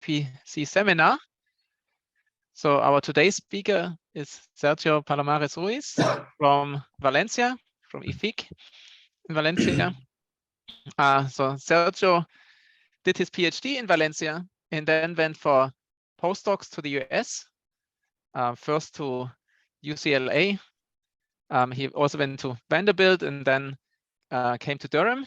CPPC seminar. So our today's speaker is Sergio Palomares-Ruiz from Valencia, from IFIC in Valencia. So Sergio did his PhD in Valencia and then went for postdocs to the US, first to UCLA. He also went to Vanderbilt and then came to Durham.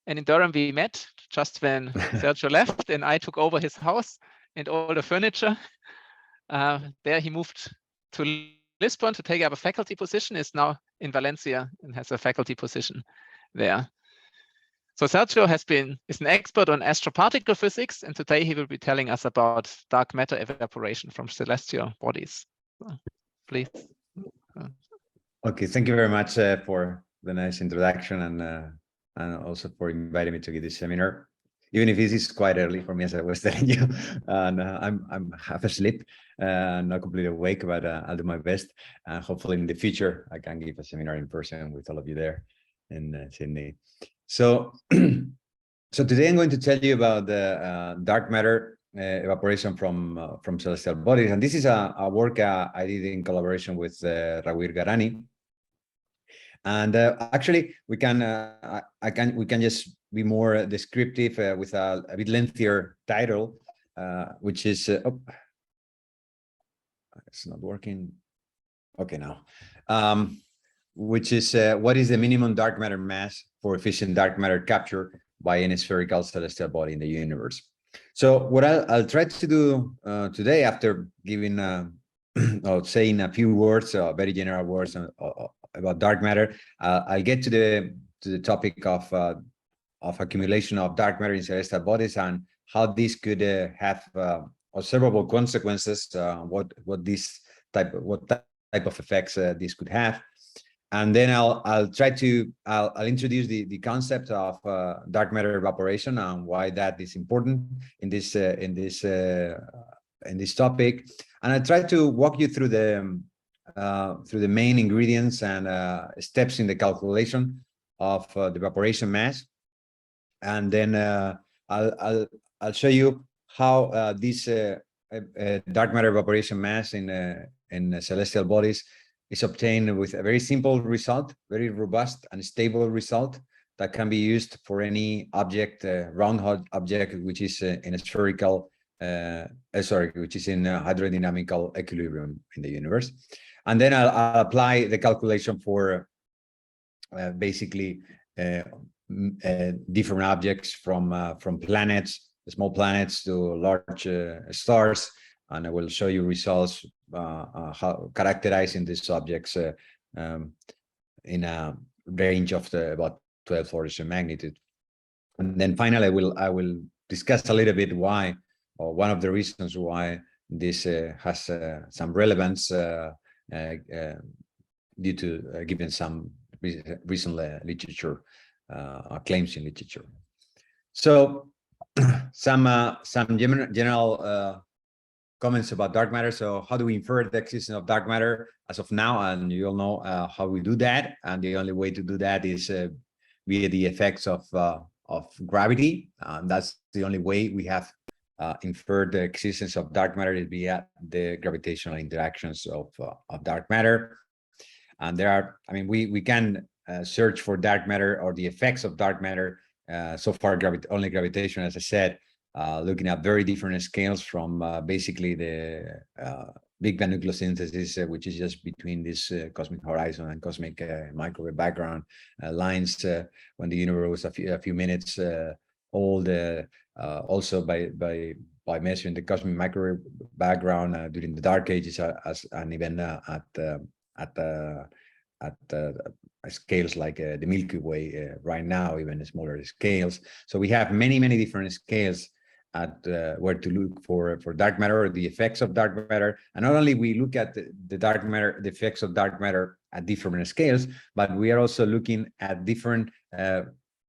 And in Durham, we met just when Sergio left and I took over his house and all the furniture. There he moved to Lisbon to take up a faculty position, is now in Valencia and has a faculty position there. So Sergio is an expert on astroparticle physics, and today he will be telling us about dark matter evaporation from celestial bodies. So, please. Okay, thank you very much for the nice introduction and also for inviting me to give this seminar. Even if this is quite early for me, as I was telling you, and I'm half asleep, not completely awake, but I'll do my best. Hopefully, in the future, I can give a seminar in person with all of you there in Sydney. So, so today I'm going to tell you about the dark matter evaporation from celestial bodies, and this is a work I did in collaboration with Rawir Garani. And actually, we can just be more descriptive with a bit lengthier title, which is it's not working. Okay, now, which is what is the minimum dark matter mass for efficient dark matter capture by any spherical celestial body in the universe? So what I'll try to do today, after giving or saying a few words, very general words about dark matter, I'll get to the topic of accumulation of dark matter in celestial bodies and how this could have observable consequences. What type of effects this could have, and then I'll introduce the concept of dark matter evaporation and why that is important in this topic, and I'll try to walk you through the main ingredients and steps in the calculation of the evaporation mass, and then I'll show you how this dark matter evaporation mass in celestial bodies is obtained with a very simple result, very robust and stable result that can be used for any object, round object, which is in a spherical, which is in hydrodynamical equilibrium in the universe. And then I'll apply the calculation for basically different objects from planets, small planets, to large stars, and I will show you results how characterizing these objects in a range of about 12 orders of magnitude. And then finally, I will discuss a little bit why, or one of the reasons why this has some relevance due to given some recent literature claims in literature. So some general comments about dark matter. So how do we infer the existence of dark matter as of now? And you all know how we do that. And the only way to do that is via the effects of gravity. That's the only way we have inferred the existence of dark matter, is via the gravitational interactions of dark matter. And there are, I mean, we can search for dark matter or the effects of dark matter. So far, only gravitation, as I said, looking at very different scales, from basically the Big Bang nucleosynthesis, which is just between this cosmic horizon and cosmic microwave background lines when the universe was a few minutes old. Also by measuring the cosmic microwave background during the dark ages, and even at scales like the Milky Way right now, even smaller scales. So we have many different scales at where to look for dark matter, or the effects of dark matter. And not only we look at the dark matter, the effects of dark matter at different scales, but we are also looking at different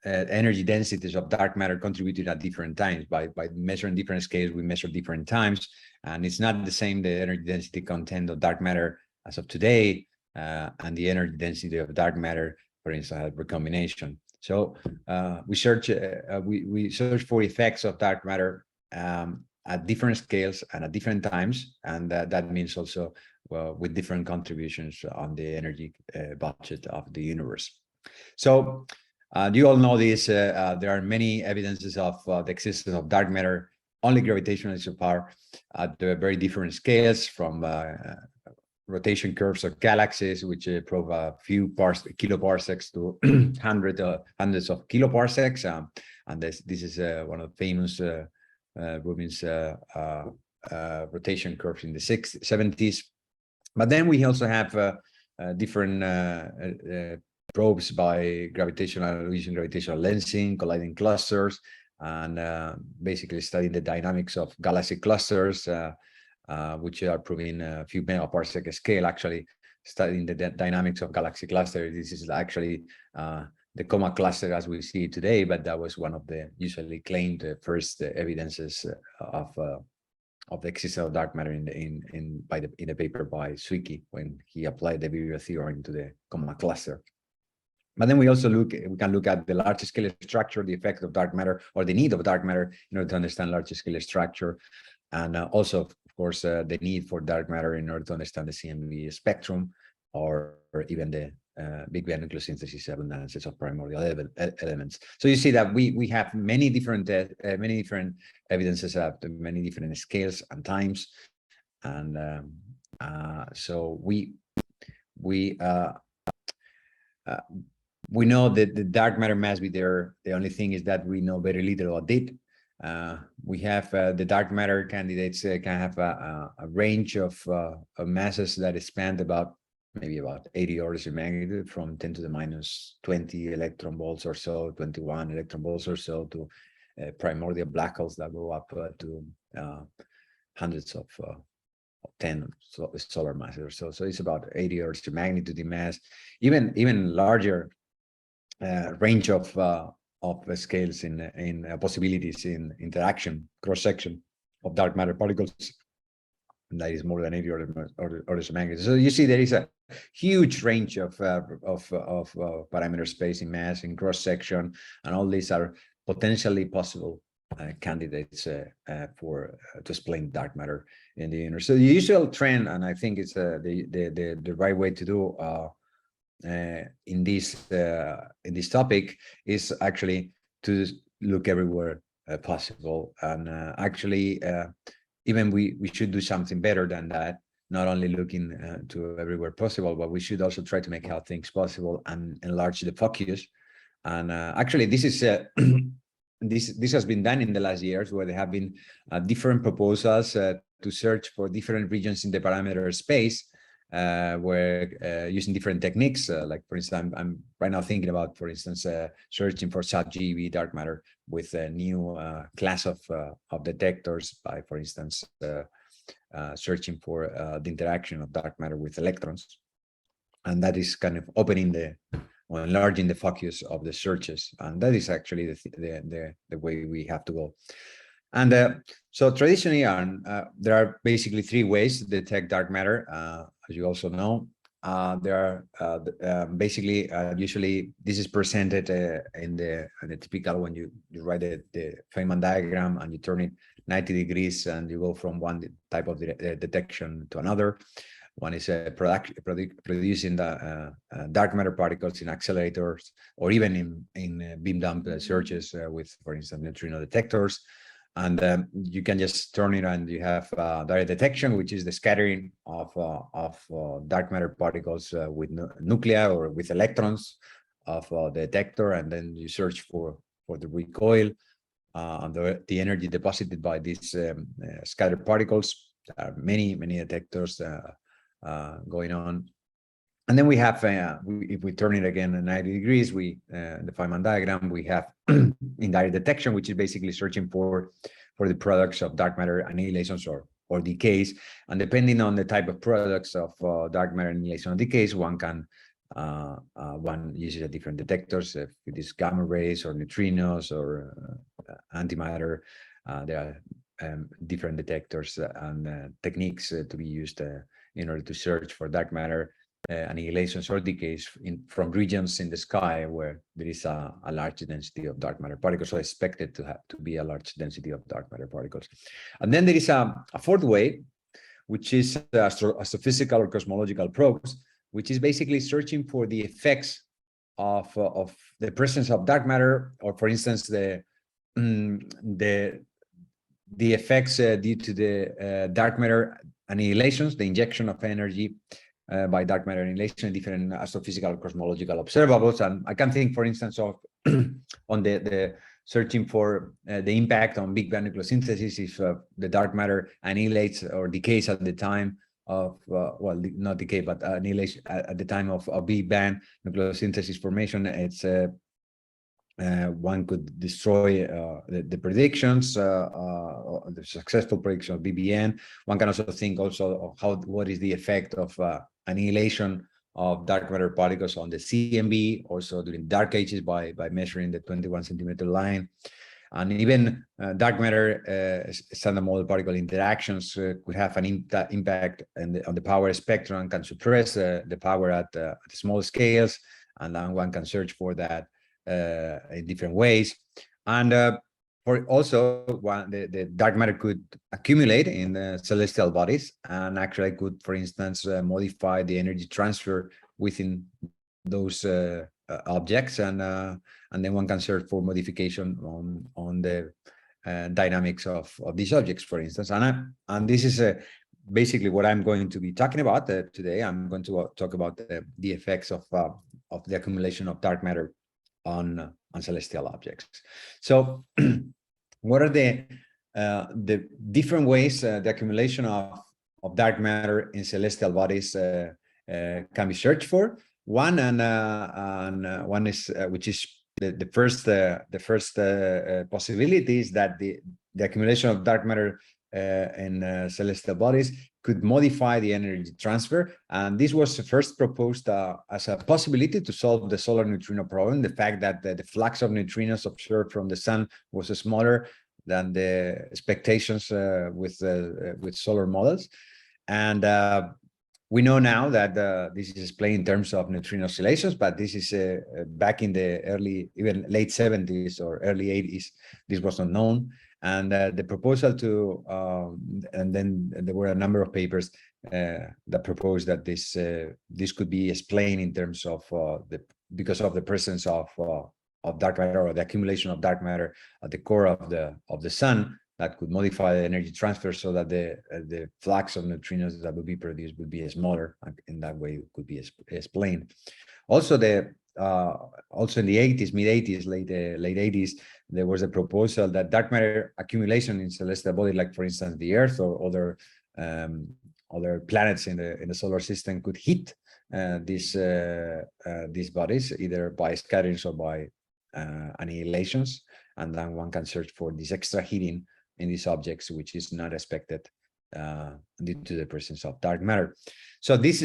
energy densities of dark matter contributed at different times. By measuring different scales, we measure different times, and it's not the same, the energy density content of dark matter as of today and the energy density of dark matter, for instance, recombination. So we search for effects of dark matter at different scales and at different times, and that means also with different contributions on the energy budget of the universe. So you all know this. There are many evidences of the existence of dark matter, only gravitationally so far, at very different scales, from rotation curves of galaxies, which prove a few kiloparsecs to hundreds of kiloparsecs. And this is one of the famous Rubin's rotation curves in the 70s. But then we also have different probes by using gravitational lensing, colliding clusters, and basically studying the dynamics of galaxy clusters, which are proving a few megaparsec scale, actually studying the dynamics of galaxy clusters. This is actually the coma cluster as we see it today, but that was one of the usually claimed first evidences of the existence of dark matter in a paper by Zwicky, when he applied the Vibrio theorem to the coma cluster. But then we can look at the large scale structure, the effect of dark matter, or the need of dark matter in order to understand large scale structure, and also, of course, the need for dark matter in order to understand the CMB spectrum, or even the Big Bang nucleosynthesis abundances of primordial elements. So you see that we have many different evidences at many different scales and times, and so we know that the dark matter must be there. The only thing is that we know very little about it. We have the dark matter candidates can have a range of masses that span maybe about 80 orders of magnitude, from 10 to the minus 20 electron volts or so, 21 electron volts or so, to primordial black holes that go up to hundreds of 10 solar masses or so. So it's about 80 orders of magnitude in mass. Even larger range of scales in possibilities in interaction, cross-section of dark matter particles. And that is more than 80 orders of magnitude. So you see there is a huge range of parameter space in mass, in cross-section, and all these are potentially possible candidates to explain dark matter in the universe. So the usual trend, and I think it's the right way to do in this topic, is actually to look everywhere possible, and actually even we should do something better than that. Not only looking to everywhere possible, but we should also try to make how things possible and enlarge the focus. And actually, this is this has been done in the last years, where there have been different proposals to search for different regions in the parameter space, where using different techniques, like, for instance, I'm right now thinking about, for instance, searching for sub-GeV dark matter with a new class of detectors by, for instance, searching for the interaction of dark matter with electrons. And that is kind of opening or enlarging the focus of the searches. And that is actually the way we have to go. And so traditionally, there are basically three ways to detect dark matter. As you also know, there are basically usually this is presented in the typical, when you write the Feynman diagram and you turn it 90 degrees and you go from one type of detection to another. One is producing the dark matter particles in accelerators, or even in beam dump searches with, for instance, neutrino detectors. And you can just turn it and you have direct detection, which is the scattering of dark matter particles with nuclei or with electrons of the detector, and then you search for the recoil and the energy deposited by these scattered particles. There are many detectors going on. And then we have, if we turn it again at 90 degrees, the Feynman diagram, we have indirect detection, which is basically searching for the products of dark matter annihilations or decays. And depending on the type of products of dark matter annihilation or decays, one uses a different detectors. If it is gamma rays or neutrinos or antimatter, there are different detectors and techniques to be used in order to search for dark matter. annihilations or decays from regions in the sky where there is a large density of dark matter particles, or expected to be a large density of dark matter particles. And then there is a fourth way, which is astrophysical or cosmological probes, which is basically searching for the effects of the presence of dark matter, or for instance, the effects due to the dark matter annihilations, the injection of energy by dark matter annihilation in different astrophysical or cosmological observables. And I can think, for instance, of on the searching for the impact on Big Bang nucleosynthesis if the dark matter annihilates or decays at the time of, well, not decay, but annihilation at the time of Big Bang nucleosynthesis formation. It's one could destroy the predictions, the successful prediction of BBN. One can also think also of what is the effect of annihilation of dark matter particles on the CMB, also during dark ages by measuring the 21 centimeter line. And even dark matter standard model particle interactions could have an impact on the power spectrum, can suppress the power at small scales, and then one can search for that in different ways. And for also, the dark matter could accumulate in the celestial bodies, and actually could, for instance, modify the energy transfer within those objects, and then one can search for modification on the dynamics of these objects, for instance. And this is basically what I'm going to be talking about today. I'm going to talk about the effects of the accumulation of dark matter on celestial objects. So what are the different ways the accumulation of dark matter in celestial bodies can be searched for? One one is which is the first possibility is that the accumulation of dark matter in celestial bodies could modify the energy transfer. And this was first proposed as a possibility to solve the solar neutrino problem, the fact that the flux of neutrinos observed from the sun was smaller than the expectations with solar models. And we know now that this is explained in terms of neutrino oscillations, but this is back in the even late 70s or early 80s, this was not known. And the proposal to, and then there were a number of papers that proposed that this could be explained in terms of because of the presence of dark matter, or the accumulation of dark matter at the core of the sun, that could modify the energy transfer so that the flux of neutrinos that would be produced would be smaller. In that way, it could be explained. Also, also in the 80s, mid-80s, late 80s, there was a proposal that dark matter accumulation in celestial body, like for instance the Earth or other planets in the solar system, could hit these bodies either by scatterings or by annihilations, and then one can search for this extra heating in these objects, which is not expected due to the presence of dark matter. So these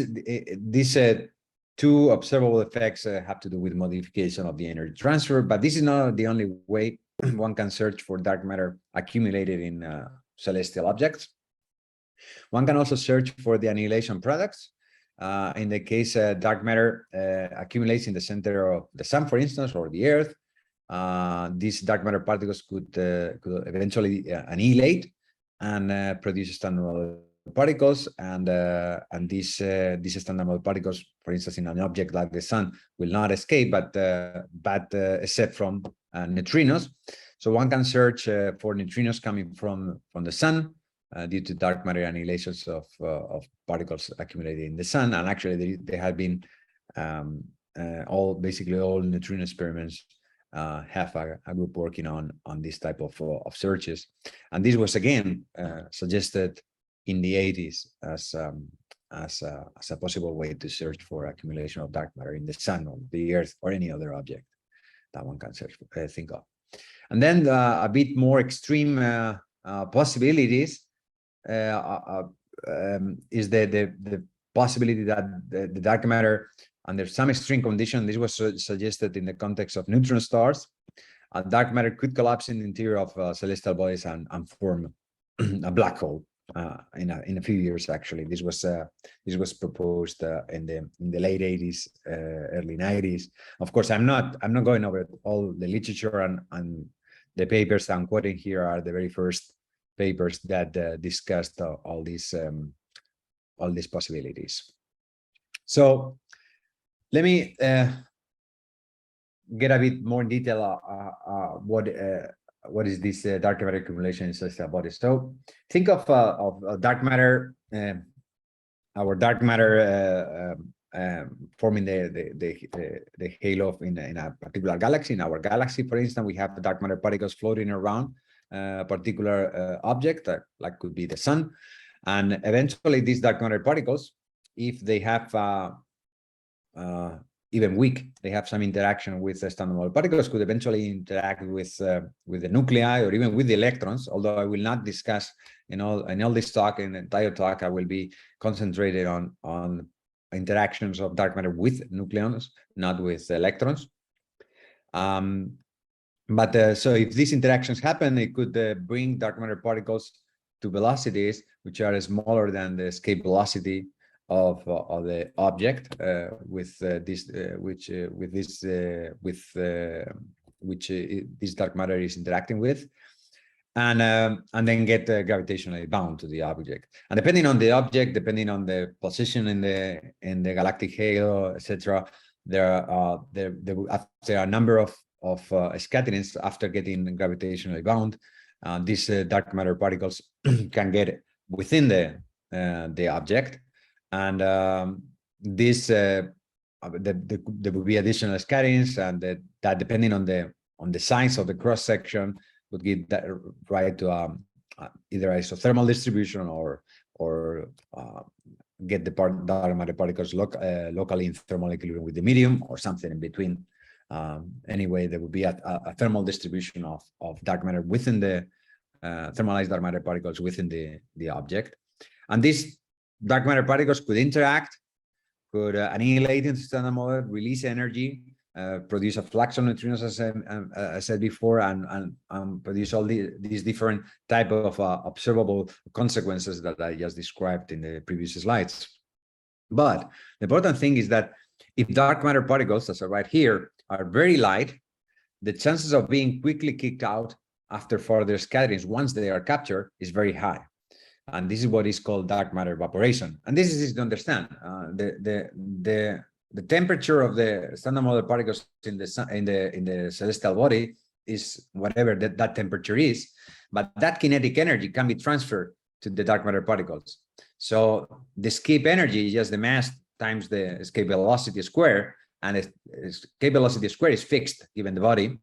two observable effects have to do with modification of the energy transfer, but this is not the only way one can search for dark matter accumulated in celestial objects. One can also search for the annihilation products. In the case dark matter accumulates in the center of the sun, for instance, or the Earth, these dark matter particles could eventually annihilate and produce standard model particles, and these standard model particles, for instance, in an object like the sun, will not escape, but except from neutrinos. So one can search for neutrinos coming from the sun due to dark matter annihilations of particles accumulated in the sun. And actually, there have been basically all neutrino experiments have a group working on this type of searches. And this was again suggested in the 80s as a possible way to search for accumulation of dark matter in the sun, or the Earth, or any other object that one can search for, think of. And then a bit more extreme possibilities is the possibility that the dark matter, under some extreme condition, this was suggested in the context of neutron stars, dark matter could collapse in the interior of celestial bodies and form a black hole. in a few years. Actually, this was proposed in the late 80s, early 90s. Of course, I'm not going over all the literature, and the papers I'm quoting here are the very first papers that discussed all these possibilities. So let me get a bit more in detail what is this dark matter accumulation in celestial bodies. So think of dark matter, our dark matter forming the halo in a particular galaxy. In our galaxy, for instance, we have dark matter particles floating around a particular object, like could be the sun, and eventually these dark matter particles, if they have even weak, they have some interaction with the standard model particles, could eventually interact with the nuclei or even with the electrons. Although I will not discuss in all this talk, in the entire talk, I will be concentrated on interactions of dark matter with nucleons, not with electrons. So if these interactions happen, it could bring dark matter particles to velocities which are smaller than the escape velocity of the object which this dark matter is interacting with, and then get gravitationally bound to the object. And depending on the object, depending on the position in the galactic halo, etc., there are after a number of scatterings after getting gravitationally bound, these dark matter particles can get within the object. And there will be additional scatterings, and that depending on the size of the cross section would give that right to either isothermal distribution or get the dark matter particles locally in thermal equilibrium with the medium, or something in between. Anyway, there would be a thermal distribution of dark matter within the thermalized dark matter particles within the object, and these dark matter particles could interact, could annihilate into standard model, release energy, produce a flux of neutrinos, as I said before, and produce all these different type of observable consequences that I just described in the previous slides. But the important thing is that if dark matter particles, as are right here, are very light, the chances of being quickly kicked out after further scatterings, once they are captured, is very high. And this is what is called dark matter evaporation. And this is easy to understand. The temperature of the standard model particles in the celestial body is whatever that temperature is, but that kinetic energy can be transferred to the dark matter particles. So the escape energy is just the mass times the escape velocity square, and the escape velocity square is fixed given the body.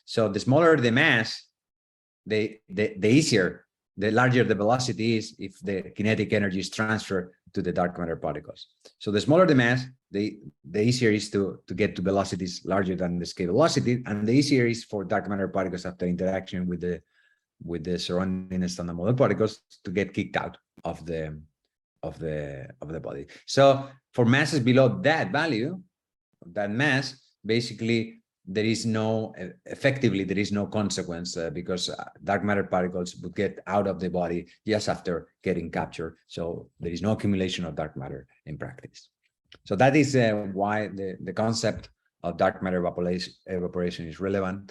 So the smaller the mass, the easier, the larger the velocity is if the kinetic energy is transferred to the dark matter particles. So the smaller the mass, the easier is to get to velocities larger than the escape velocity, and the easier is for dark matter particles after interaction with the surrounding standard model particles to get kicked out of the body. So for masses below that value, that mass, basically there is no consequence because dark matter particles would get out of the body just after getting captured. So there is no accumulation of dark matter in practice. So that is why the concept of dark matter evaporation is relevant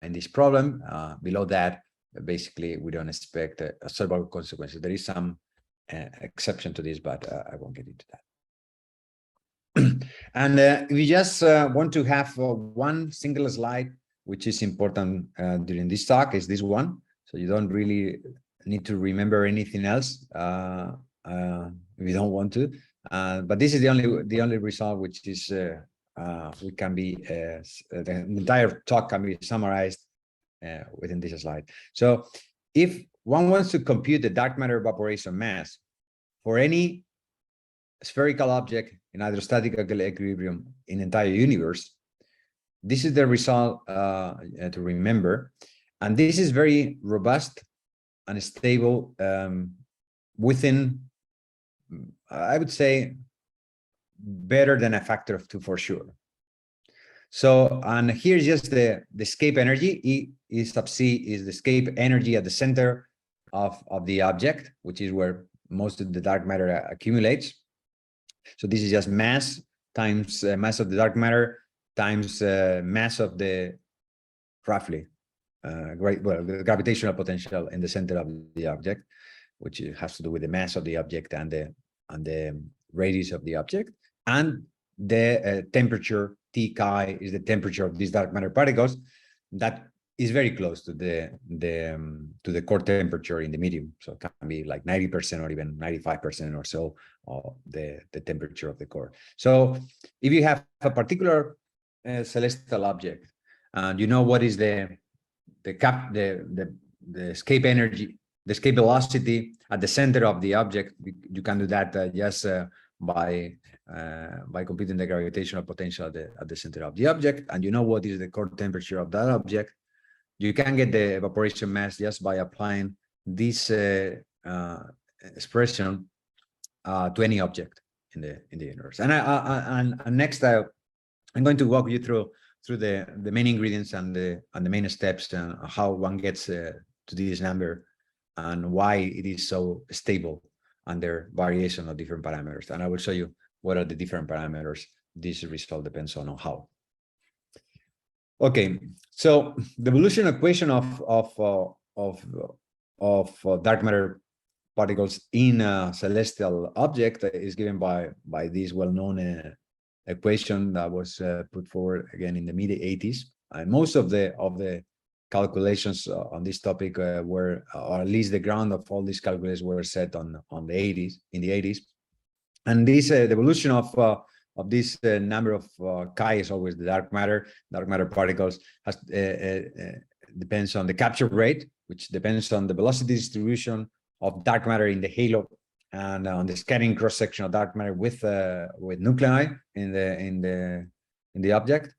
in this problem. Below that, basically, we don't expect observable consequences. There is some exception to this, but I won't get into that. And we just want to have one single slide, which is important during this talk, is this one. So you don't really need to remember anything else if you don't want to. But this is the only result which is we can be the entire talk can be summarized within this slide. So if one wants to compute the dark matter evaporation mass for any spherical object in hydrostatic equilibrium in entire universe, this is the result to remember, and this is very robust and stable within, I would say, better than a factor of 2 for sure. So, and here's just the escape energy. E sub c is the escape energy at the center of the object, which is where most of the dark matter accumulates. So this is just mass times mass of the dark matter times mass of the roughly the gravitational potential in the center of the object, which has to do with the mass of the object and the radius of the object, and the temperature T chi is the temperature of these dark matter particles that is very close to the core temperature in the medium. So it can be like 90% or even 95% or so of the temperature of the core. So if you have a particular celestial object and you know what is the escape energy, the escape velocity at the center of the object, you can do that just by computing the gravitational potential at the center of the object, and you know what is the core temperature of that object. You can get the evaporation mass just by applying this expression to any object in the universe. And next, I'm going to walk you through the main ingredients and the main steps and how one gets to this number and why it is so stable under variation of different parameters. And I will show you what are the different parameters this result depends on how. Okay, so the evolution equation of dark matter particles in a celestial object is given by this well-known equation that was put forward again in the mid-80s. And most of the calculations on this topic were, or at least the ground of all these calculations were set in the 80s. And this the evolution of this number of chi is always the dark matter particles has depends on the capture rate, which depends on the velocity distribution of dark matter in the halo and on the scattering cross section of dark matter with nuclei in the object.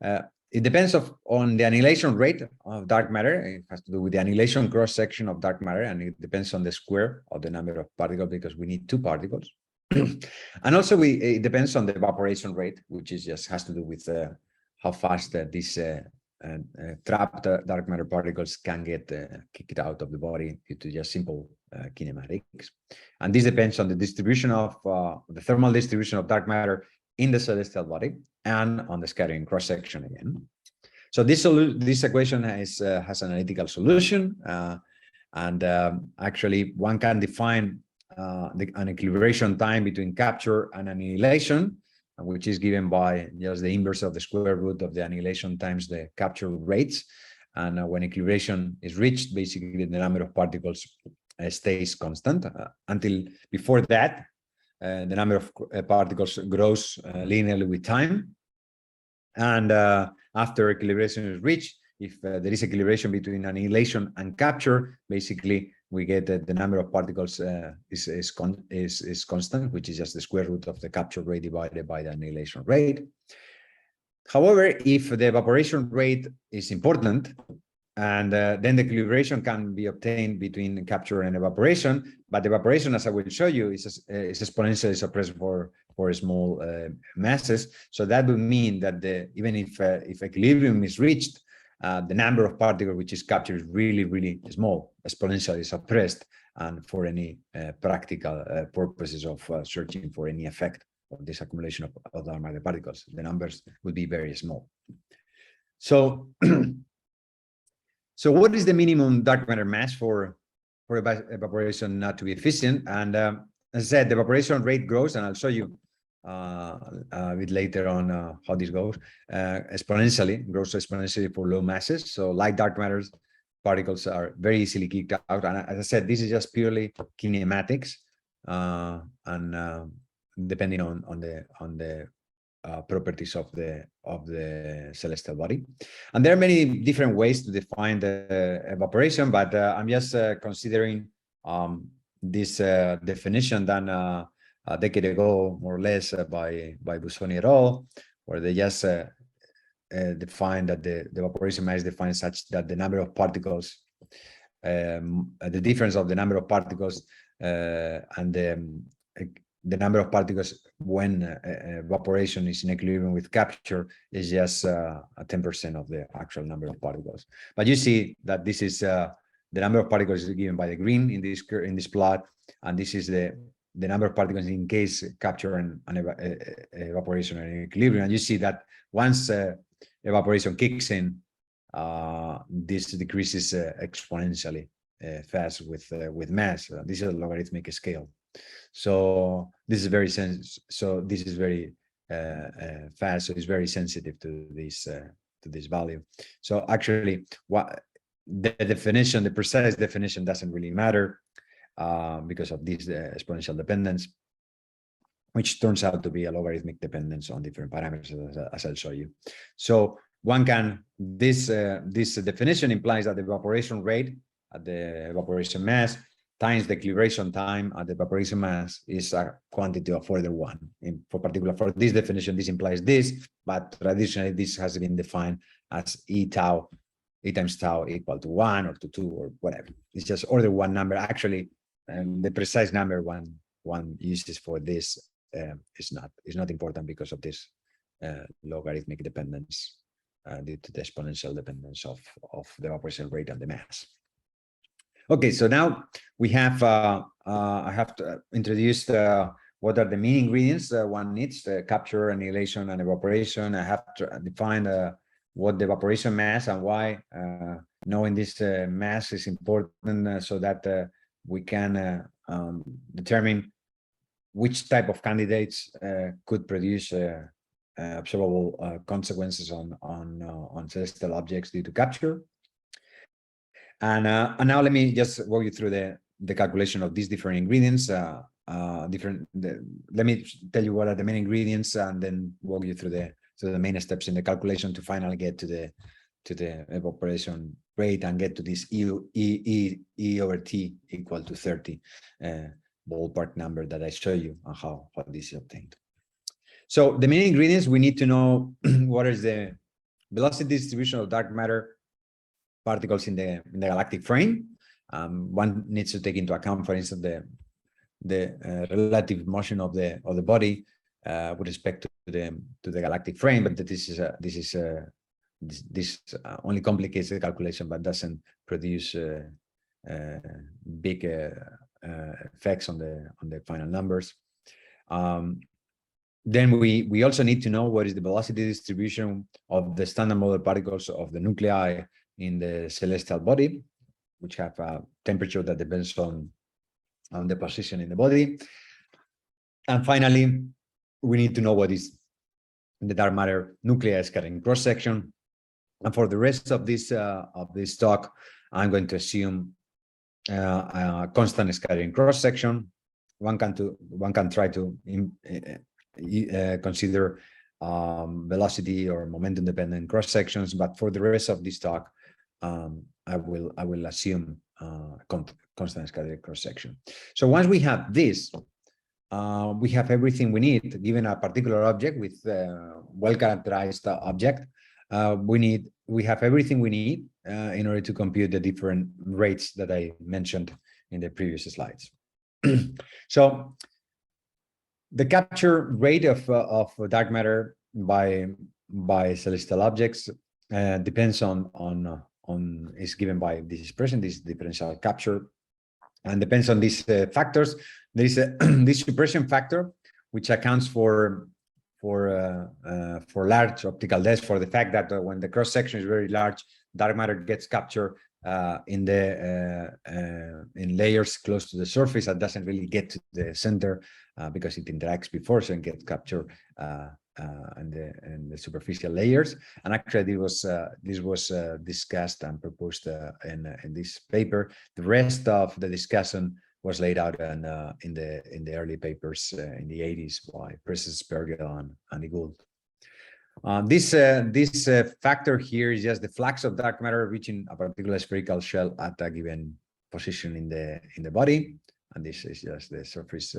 It depends on the annihilation rate of dark matter. It has to do with the annihilation cross section of dark matter, and it depends on the square of the number of particles because we need two particles. And also it depends on the evaporation rate, which is just has to do with how fast these trapped dark matter particles can get kicked out of the body due to just simple kinematics. And this depends on the distribution of the thermal distribution of dark matter in the celestial body and on the scattering cross section again. So this equation has analytical solution, and actually one can define an equilibration time between capture and annihilation, which is given by just the inverse of the square root of the annihilation times the capture rates. And when equilibration is reached, basically the number of particles stays constant until before that, the number of particles grows linearly with time. And after equilibration is reached, if there is equilibration between annihilation and capture, basically we get that the number of particles is constant, which is just the square root of the capture rate divided by the annihilation rate. However, if the evaporation rate is important, and then the equilibration can be obtained between capture and evaporation, but evaporation, as I will show you, is exponentially suppressed for small masses. So that would mean that even if equilibrium is reached, the number of particles which is captured is really small, exponentially suppressed, and for any practical purposes of searching for any effect of this accumulation of dark matter particles, the numbers will be very small. So, so what is the minimum dark matter mass for evaporation not to be efficient? And as I said, the evaporation rate grows, and I'll show you a bit later on how this goes, grows exponentially for low masses. So light dark matter particles are very easily kicked out. And as I said, this is just purely kinematics, and depending on the properties of the celestial body. And there are many different ways to define the evaporation, but I'm just considering this definition done a decade ago, more or less, by Busoni et al., where they just define that the evaporation mass is defined such that the number of particles, the difference of the number of particles and the number of particles when evaporation is in equilibrium with capture is just 10% of the actual number of particles. But you see that this is the number of particles is given by the green in this plot, and this is the number of particles in case capture and evaporation and equilibrium. And you see that once evaporation kicks in, this decreases exponentially fast with mass. This is a logarithmic scale. So this is very fast. So it's very sensitive to this value. So actually, what the definition, the precise definition, doesn't really matter because of this exponential dependence, which turns out to be a logarithmic dependence on different parameters, as I'll show you. So one can, this definition implies that the evaporation rate at the evaporation mass times the equilibration time at the evaporation mass is a quantity of order 1. For this definition, this implies this, but traditionally this has been defined as E times tau equal to 1 or to 2 or whatever. It's just order 1 number. Actually, the precise number one uses for this is not important because of this logarithmic dependence due to the exponential dependence of the evaporation rate and the mass. Okay, so now we have I have to introduce what are the main ingredients one needs: the capture, annihilation, and evaporation. I have to define what the evaporation mass and why. Knowing this mass is important so that we can determine which type of candidates could produce observable consequences on celestial objects due to capture. And now let me just walk you through the calculation of these different ingredients. Let me tell you what are the main ingredients, and then walk you through the main steps in the calculation to finally get to the evaporation rate and get to this E over T equal to 30 ballpark number that I show you on how this is obtained. So the main ingredients, we need to know what is the velocity distribution of dark matter particles in the galactic frame. One needs to take into account, for instance, the relative motion of the body with respect to the galactic frame. But this only complicates the calculation, but doesn't produce big effects on the final numbers. Then we also need to know what is the velocity distribution of the standard model particles of the nuclei in the celestial body, which have a temperature that depends on the position in the body. And finally, we need to know what is the dark matter nuclei scattering cross section. And for the rest of this talk, I'm going to assume a constant scattering cross section. One can try to consider velocity or momentum dependent cross sections, but for the rest of this talk, I will assume constant scattering cross section. So once we have this, we have everything we need. Given a particular object with well characterized object, we have everything we need in order to compute the different rates that I mentioned in the previous slides. So the capture rate of dark matter by celestial objects depends on is given by this expression, this differential capture, and depends on these factors. There is this suppression factor, which accounts for large optical depth, for the fact that when the cross section is very large, dark matter gets captured in layers close to the surface and doesn't really get to the center because it interacts before, so it gets captured in the superficial layers. And actually, this was discussed and proposed in this paper. The rest of the discussion was laid out in the early papers in the 80s by Professors Spergel and Gould. This factor here is just the flux of dark matter reaching a particular spherical shell at a given position in the body, and this is just the surface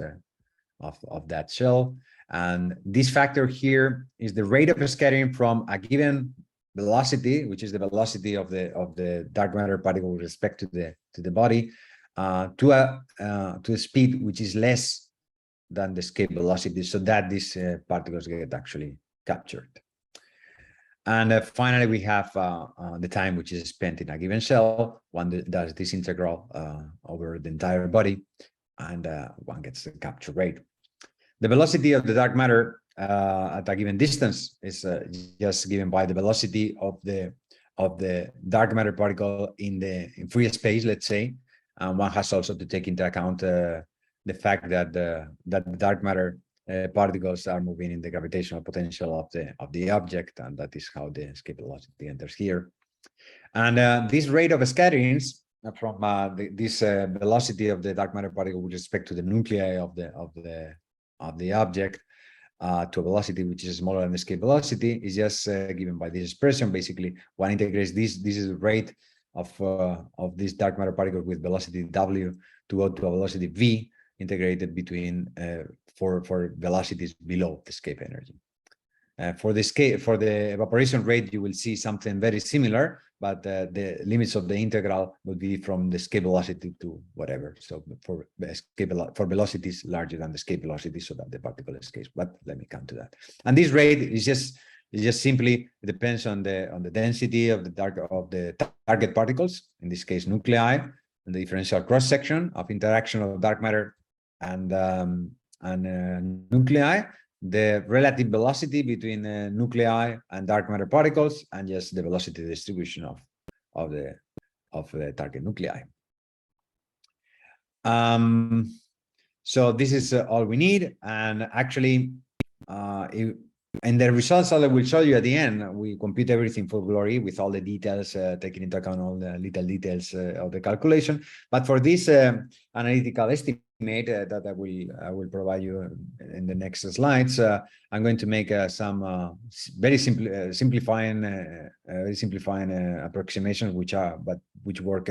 of that shell. And this factor here is the rate of scattering from a given velocity, which is the velocity of the dark matter particle with respect to the body, to a speed which is less than the escape velocity, so that these particles get actually captured. And finally, we have the time which is spent in a given cell. One does this integral over the entire body, and one gets the capture rate. The velocity of the dark matter at a given distance is just given by the velocity of the dark matter particle in free space, let's say. And one has also to take into account the fact that the dark matter particles are moving in the gravitational potential of the object, and that is how the escape velocity enters here. And this rate of scatterings from this velocity of the dark matter particle with respect to the nuclei of the object to a velocity which is smaller than the escape velocity is just given by this expression. Basically, one integrates this. This is the rate of this dark matter particle with velocity w to go to a velocity v integrated between for velocities below the escape energy. For the evaporation rate, you will see something very similar, but the limits of the integral will be from the escape velocity to whatever. So for velocities larger than the escape velocity, so that the particle escapes. But let me come to that. And this rate is just simply, it depends on the density of the target particles, in this case nuclei, and the differential cross section of interaction of dark matter and nuclei, the relative velocity between nuclei and dark matter particles, and just the velocity distribution of the target nuclei. So this is all we need, and actually and the results that I will show you at the end, we compute everything for glory with all the details, taking into account all the little details of the calculation. But for this analytical estimate that I will provide you in the next slides, I'm going to make some very simplifying approximations, which work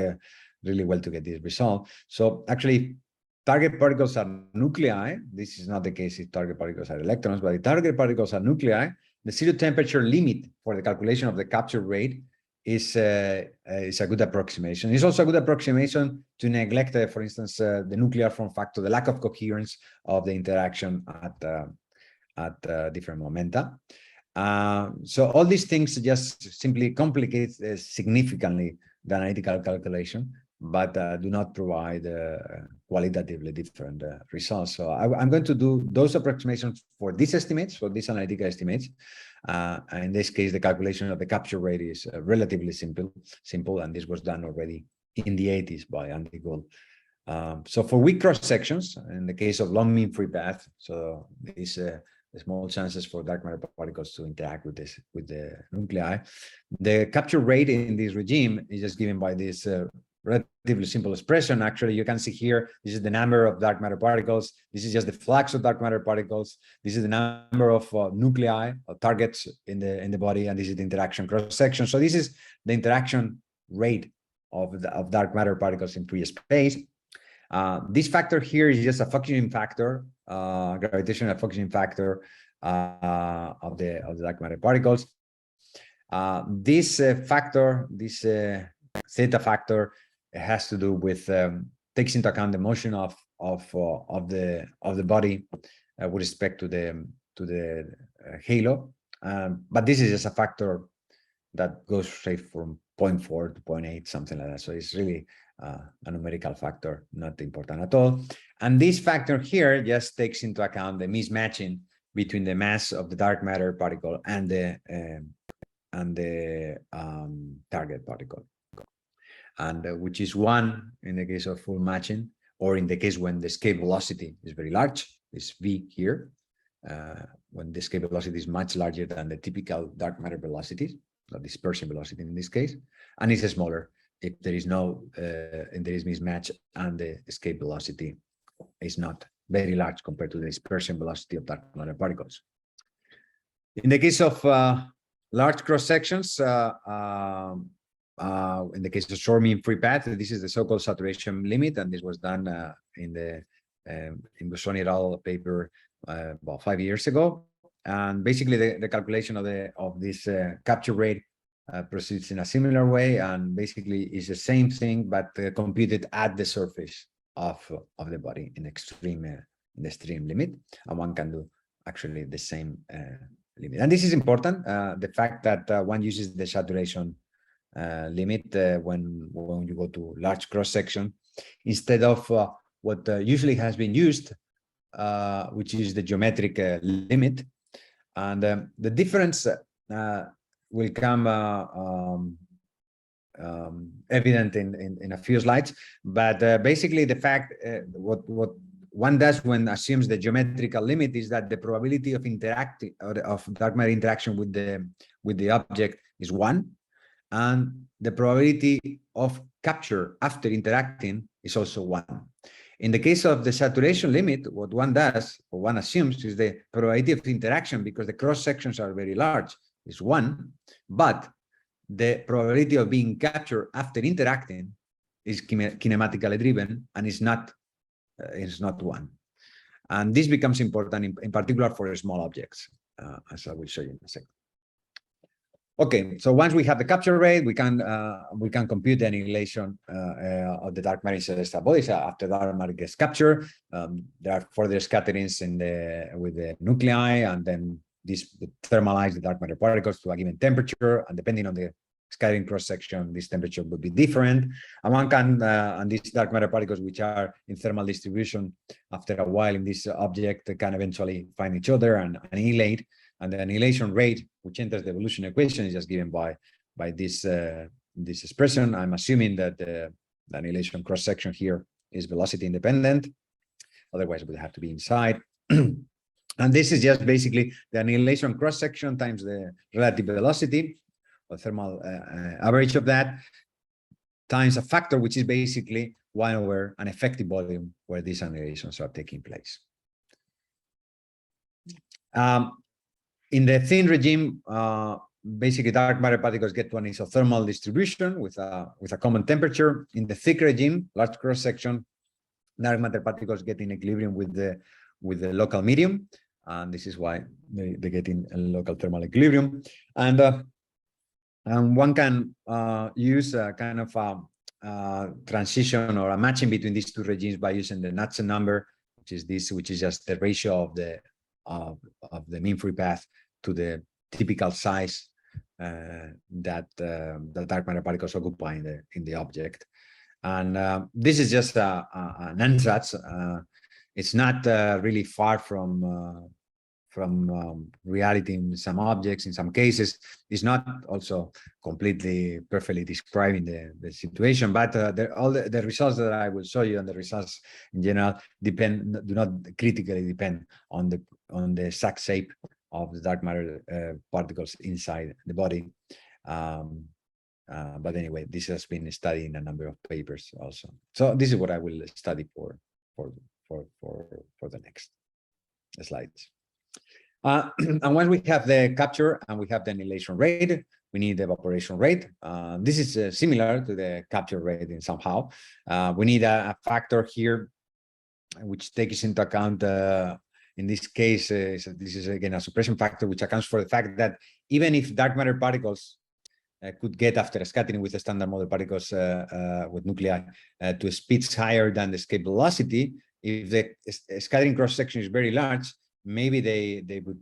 really well to get this result. So actually, target particles are nuclei. This is not the case if target particles are electrons, but if target particles are nuclei, the zero temperature limit for the calculation of the capture rate is a good approximation. It's also a good approximation to neglect, for instance, the nuclear form factor, the lack of coherence of the interaction at different momenta. So all these things just simply complicate significantly the analytical calculation, but do not provide qualitatively different results. So I'm going to do those approximations for these estimates, for these analytical estimates. In this case, the calculation of the capture rate is relatively simple, and this was done already in the 80s by Andy Gould. So for weak cross sections, in the case of long mean free path, so these small chances for dark matter particles to interact with the nuclei, the capture rate in this regime is just given by this relatively simple expression. Actually, you can see here, this is the number of dark matter particles. This is just the flux of dark matter particles. This is the number of nuclei or targets in the body, and this is the interaction cross section. So this is the interaction rate of dark matter particles in free space. This factor here is just a functioning factor, gravitational functioning factor of the dark matter particles. This factor, this theta factor, has to do with takes into account the motion of the body with respect to the halo, but this is just a factor that goes straight from 0.4 to 0.8, something like that. So it's really a numerical factor, not important at all. And this factor here just takes into account the mismatching between the mass of the dark matter particle and the target particle, and which is 1 in the case of full matching, or in the case when the escape velocity is very large, is v here, when the escape velocity is much larger than the typical dark matter velocities, the dispersion velocity in this case, and it's smaller if there is no if there is mismatch and the escape velocity is not very large compared to the dispersion velocity of dark matter particles. In the case of large cross sections, in the case of short mean free path, this is the so-called saturation limit, and this was done in the Busoni et al. Paper about 5 years ago. And basically, the calculation of this capture rate proceeds in a similar way, and basically is the same thing, but computed at the surface of the body in the extreme limit, and one can do actually the same limit. And this is important, the fact that one uses the saturation limit when you go to large cross section instead of what usually has been used, which is the geometric limit. And the difference will come evident in a few slides, but basically the fact what one does when assumes the geometrical limit is that the probability of interacting or of dark matter interaction with the object is 1, and the probability of capture after interacting is also 1. In the case of the saturation limit, what one does, or one assumes, is the probability of interaction, because the cross sections are very large, is 1, but the probability of being captured after interacting is kinematically driven and is not 1. And this becomes important in particular for small objects, as I will show you in a second. Okay, so once we have the capture rate, we can compute the annihilation of the dark matter celestial bodies after dark matter gets captured. There are further scatterings with the nuclei, and then this thermalize the dark matter particles to a given temperature, and depending on the scattering cross section, this temperature would be different. And one can, and these dark matter particles, which are in thermal distribution, after a while in this object, can eventually find each other and annihilate. And the annihilation rate, which enters the evolution equation, is just given by this this expression. I'm assuming that the annihilation cross section here is velocity independent. Otherwise, it would have to be inside. And this is just basically the annihilation cross section times the relative velocity, or thermal average of that, times a factor, which is basically 1 over an effective volume where these annihilations are taking place. In the thin regime, basically dark matter particles get to an isothermal distribution with a common temperature. In the thick regime, large cross section, dark matter particles get in equilibrium with the local medium, and this is why they get in a local thermal equilibrium. And one can use a kind of a transition or a matching between these two regimes by using the Knudsen number, which is just the ratio of the mean free path to the typical size that the dark matter particles occupy in the object. And this is just an ansatz. It's not really far from reality in some objects. In some cases, it's not also completely perfectly describing the situation, but all the results that I will show you and the results in general do not critically depend on the exact shape of the dark matter particles inside the body. But anyway, this has been studied in a number of papers also. So this is what I will study for the next slides. And once we have the capture and we have the annihilation rate, we need the evaporation rate. This is similar to the capture rate in somehow. We need a factor here which takes into account, in this case, this is again a suppression factor, which accounts for the fact that even if dark matter particles could get, after scattering with the standard model particles with nuclei, to speeds higher than the escape velocity, if the scattering cross section is very large, maybe they would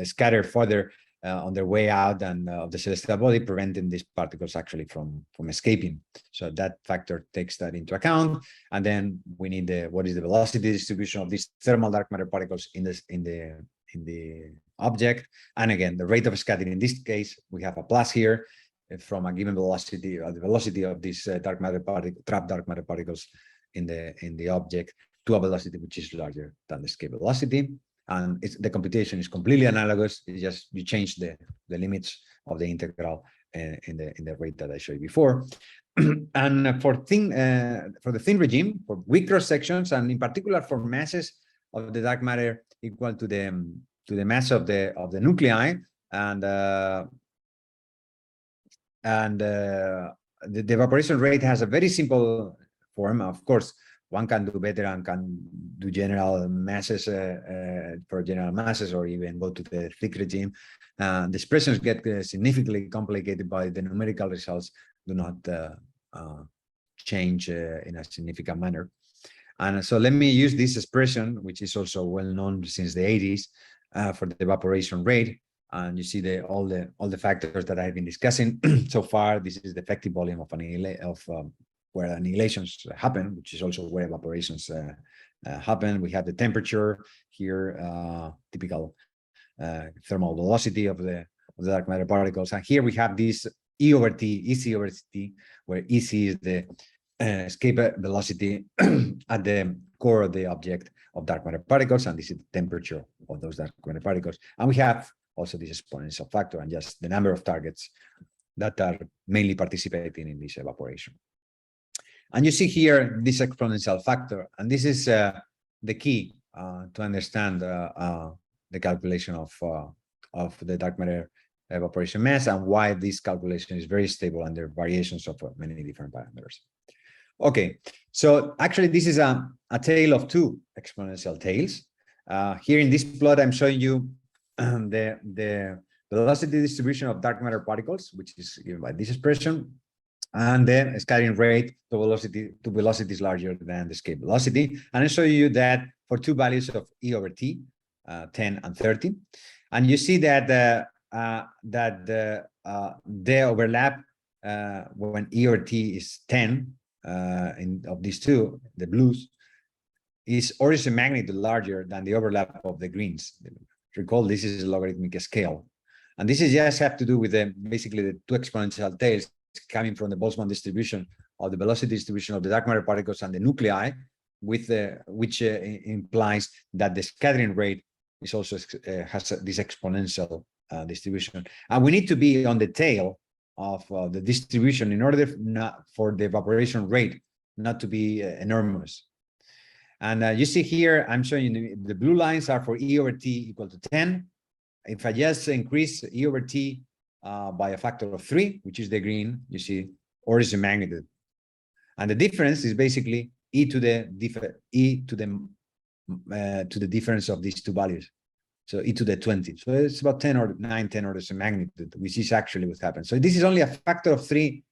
scatter further on their way out and of the celestial body, preventing these particles actually from escaping. So that factor takes that into account. And then we need what is the velocity distribution of these thermal dark matter particles in the object. And again, the rate of scattering. In this case, we have a plus here from a given velocity, or the velocity of these trapped dark matter particles in the object, to a velocity which is larger than the escape velocity. And the computation is completely analogous. It's just you change the limits of the integral in the rate that I showed you before. And for the thin regime, for weak cross sections, and in particular for masses of the dark matter equal to the mass of the nuclei, and the evaporation rate has a very simple form. Of course, one can do better and can do general masses for general masses, or even go to the thick regime. The expressions get significantly complicated, by the numerical results do not change in a significant manner. And so let me use this expression, which is also well known since the 80s, for the evaporation rate. And you see all the factors that I've been discussing so far. This is the effective volume of where annihilations happen, which is also where evaporations happen. We have the temperature here, typical thermal velocity of the dark matter particles, and here we have this E over T, EC over T, where EC is the escape velocity at the core of the object of dark matter particles, and this is the temperature of those dark matter particles. And we have also this exponential factor and just the number of targets that are mainly participating in this evaporation. And you see here this exponential factor, and this is the key to understand the calculation of the dark matter evaporation mass, and why this calculation is very stable under variations of many different parameters. Okay, so actually this is a tale of two exponential tails. Here in this plot, I'm showing you the velocity distribution of dark matter particles, which is given by this expression, and the scattering rate to velocities larger than the escape velocity. And I show you that for two values of E over T, 10 and 30. And you see that the overlap when E over T is 10 of these two, the blues, is orders of magnitude larger than the overlap of the greens. Recall, this is a logarithmic scale. And this is just have to do with basically the two exponential tails coming from the Boltzmann distribution of the velocity distribution of the dark matter particles and the nuclei, with which implies that the scattering rate is also has this exponential distribution. And we need to be on the tail of the distribution in order for the evaporation rate not to be enormous. And you see here, I'm showing you the blue lines are for E over T equal to 10. If I just increase E over T by a factor of 3, which is the green, you see orders of magnitude. And the difference is basically E to the difference of these two values. So E to the 20. So it's about 10 orders of magnitude, which is actually what happens. So this is only a factor of 3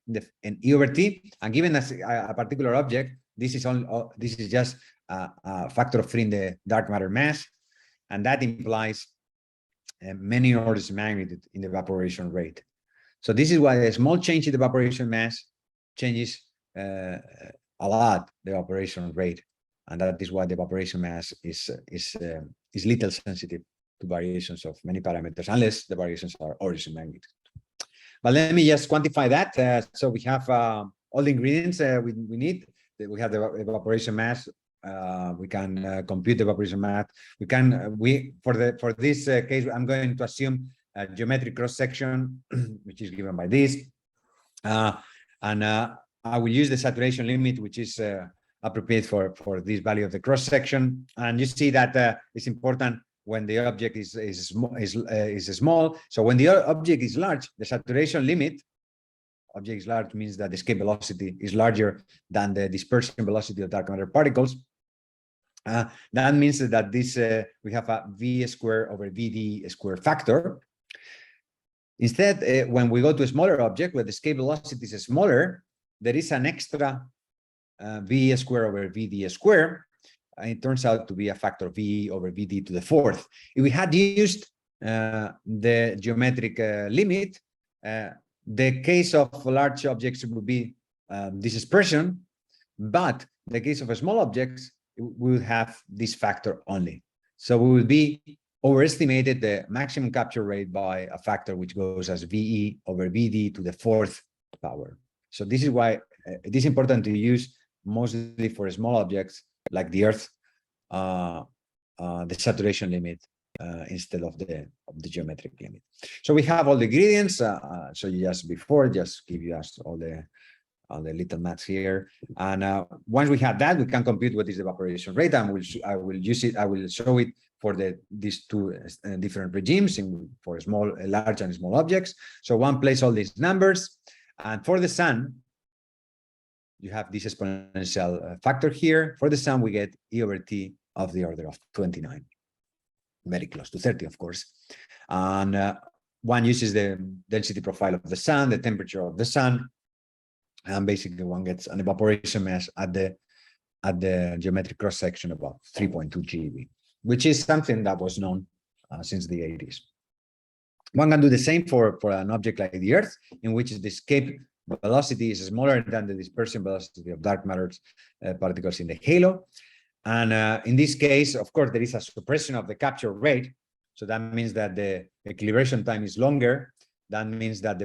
in E over T, and given a particular object, this is just a factor of 3 in the dark matter mass, and that implies many orders of magnitude in the evaporation rate. So this is why a small change in the evaporation mass changes a lot the evaporation rate, and that is why the evaporation mass is little sensitive to variations of many parameters, unless the variations are orders of magnitude. But let me just quantify that. So we have all the ingredients we need. We have the evaporation mass. We can compute the evaporation mass. We can for this case, I'm going to assume a geometric cross section, which is given by this, and I will use the saturation limit, which is appropriate for this value of the cross section. And you see that it's important when the object is small. So when the object is large, the saturation limit. Object is large means that the escape velocity is larger than the dispersion velocity of dark matter particles. That means that this we have a V square over VD square factor. Instead, when we go to a smaller object where the escape velocity is smaller, there is an extra V square over VD square. And it turns out to be a factor V over VD to the 4th. If we had used the geometric limit, the case of large objects would be this expression, but the case of small objects, we will have this factor only. So we will be overestimated the maximum capture rate by a factor which goes as VE over VD to the 4th power. So this is why it is important to use mostly for small objects like the Earth, the saturation limit instead of the geometric limit. So we have all the ingredients. So you just give you us all the little maths here. And once we have that, we can compute what is the evaporation rate, and I will show it for these two different regimes for large and small objects. So one place all these numbers, and for the sun, you have this exponential factor here. For the sun, we get E over T of the order of 29. Very close to 30, of course. And one uses the density profile of the sun, the temperature of the sun, and basically one gets an evaporation mass at the geometric cross section about 3.2 GeV, which is something that was known since the 80s. One can do the same for an object like the Earth, in which the escape velocity is smaller than the dispersion velocity of dark matter particles in the halo. And in this case, of course, there is a suppression of the capture rate. So that means that the equilibration time is longer. That means that the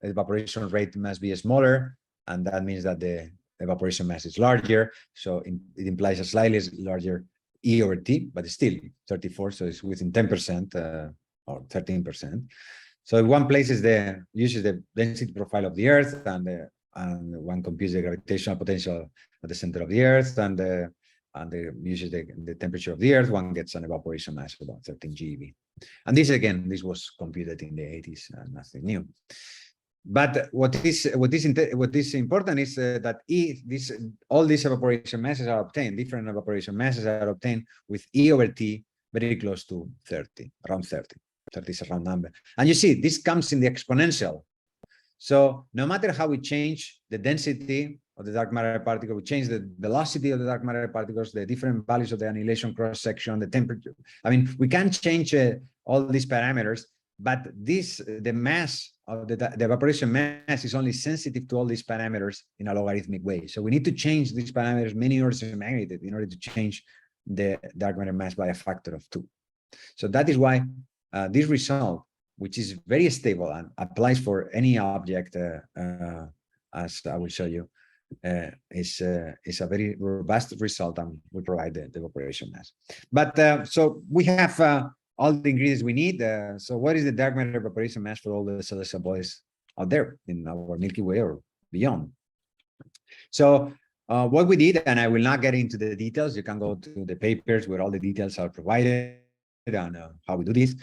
evaporation rate must be smaller. And that means that the evaporation mass is larger. So it implies a slightly larger E over T, but it's still 34. So it's within 10% or 13%. So if one uses the density profile of the Earth, and one computes the gravitational potential at the center of the Earth, and uses the temperature of the Earth, one gets an evaporation mass of about 13 GeV. And this was computed in the 80s, nothing new. But what is important is that all these evaporation masses are obtained, different evaporation masses are obtained with E over T very close to 30, around 30. 30 is a round number. And you see, this comes in the exponential. So no matter how we change the density of the dark matter particle, we change the velocity of the dark matter particles, the different values of the annihilation cross-section, the temperature. I mean, we can change all these parameters, but the mass of the evaporation mass is only sensitive to all these parameters in a logarithmic way. So we need to change these parameters many orders of magnitude in order to change the dark matter mass by a factor of 2. So that is why this result, which is very stable and applies for any object, as I will show you, is a very robust result, and we provide the evaporation mass. But so we have all the ingredients we need. So what is the dark matter evaporation mass for all the celestial bodies out there in our Milky Way or beyond? So what we did, and I will not get into the details, you can go to the papers where all the details are provided on how we do this.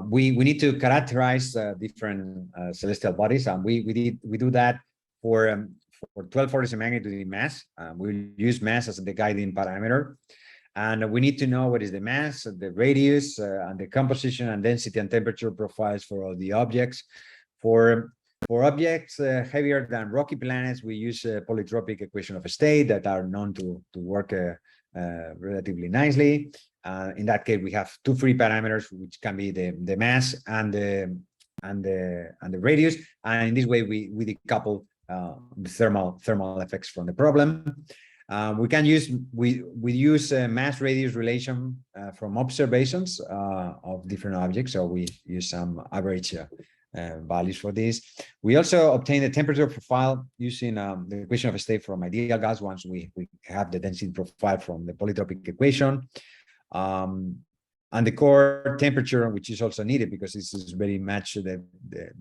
We need to characterize different celestial bodies, and we do that for 12 orders of magnitude in mass. We use mass as the guiding parameter, and we need to know what is the mass, the radius, and the composition and density and temperature profiles for all the objects. For objects heavier than rocky planets, we use a polytropic equation of state that are known to work relatively nicely. In that case, we have two free parameters, which can be the mass and the radius. And in this way, we decouple the thermal effects from the problem. We use mass radius relation from observations of different objects. So we use some average values for this. We also obtain the temperature profile using the equation of state from ideal gas once we have the density profile from the polytropic equation. And the core temperature, which is also needed because this is very much the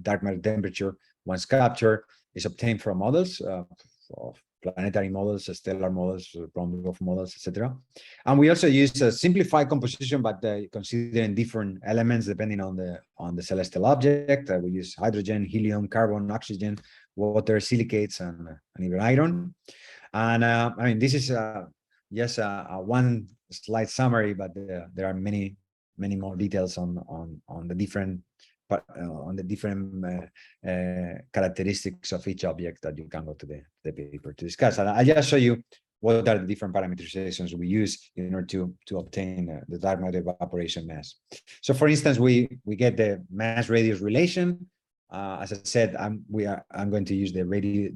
dark matter temperature once captured, is obtained from models of planetary models, stellar models, brown dwarf models, etc. And we also use a simplified composition, but considering different elements depending on the celestial object. We use hydrogen, helium, carbon, oxygen, water, silicates, and even iron. And I mean, this is just a one slide summary, but there are many more details on the different characteristics of each object that you can go to the paper to discuss. And I just show you what are the different parameterizations we use in order to obtain the dark matter evaporation mass. So for instance, we get the mass radius relation. As I said, I'm going to use the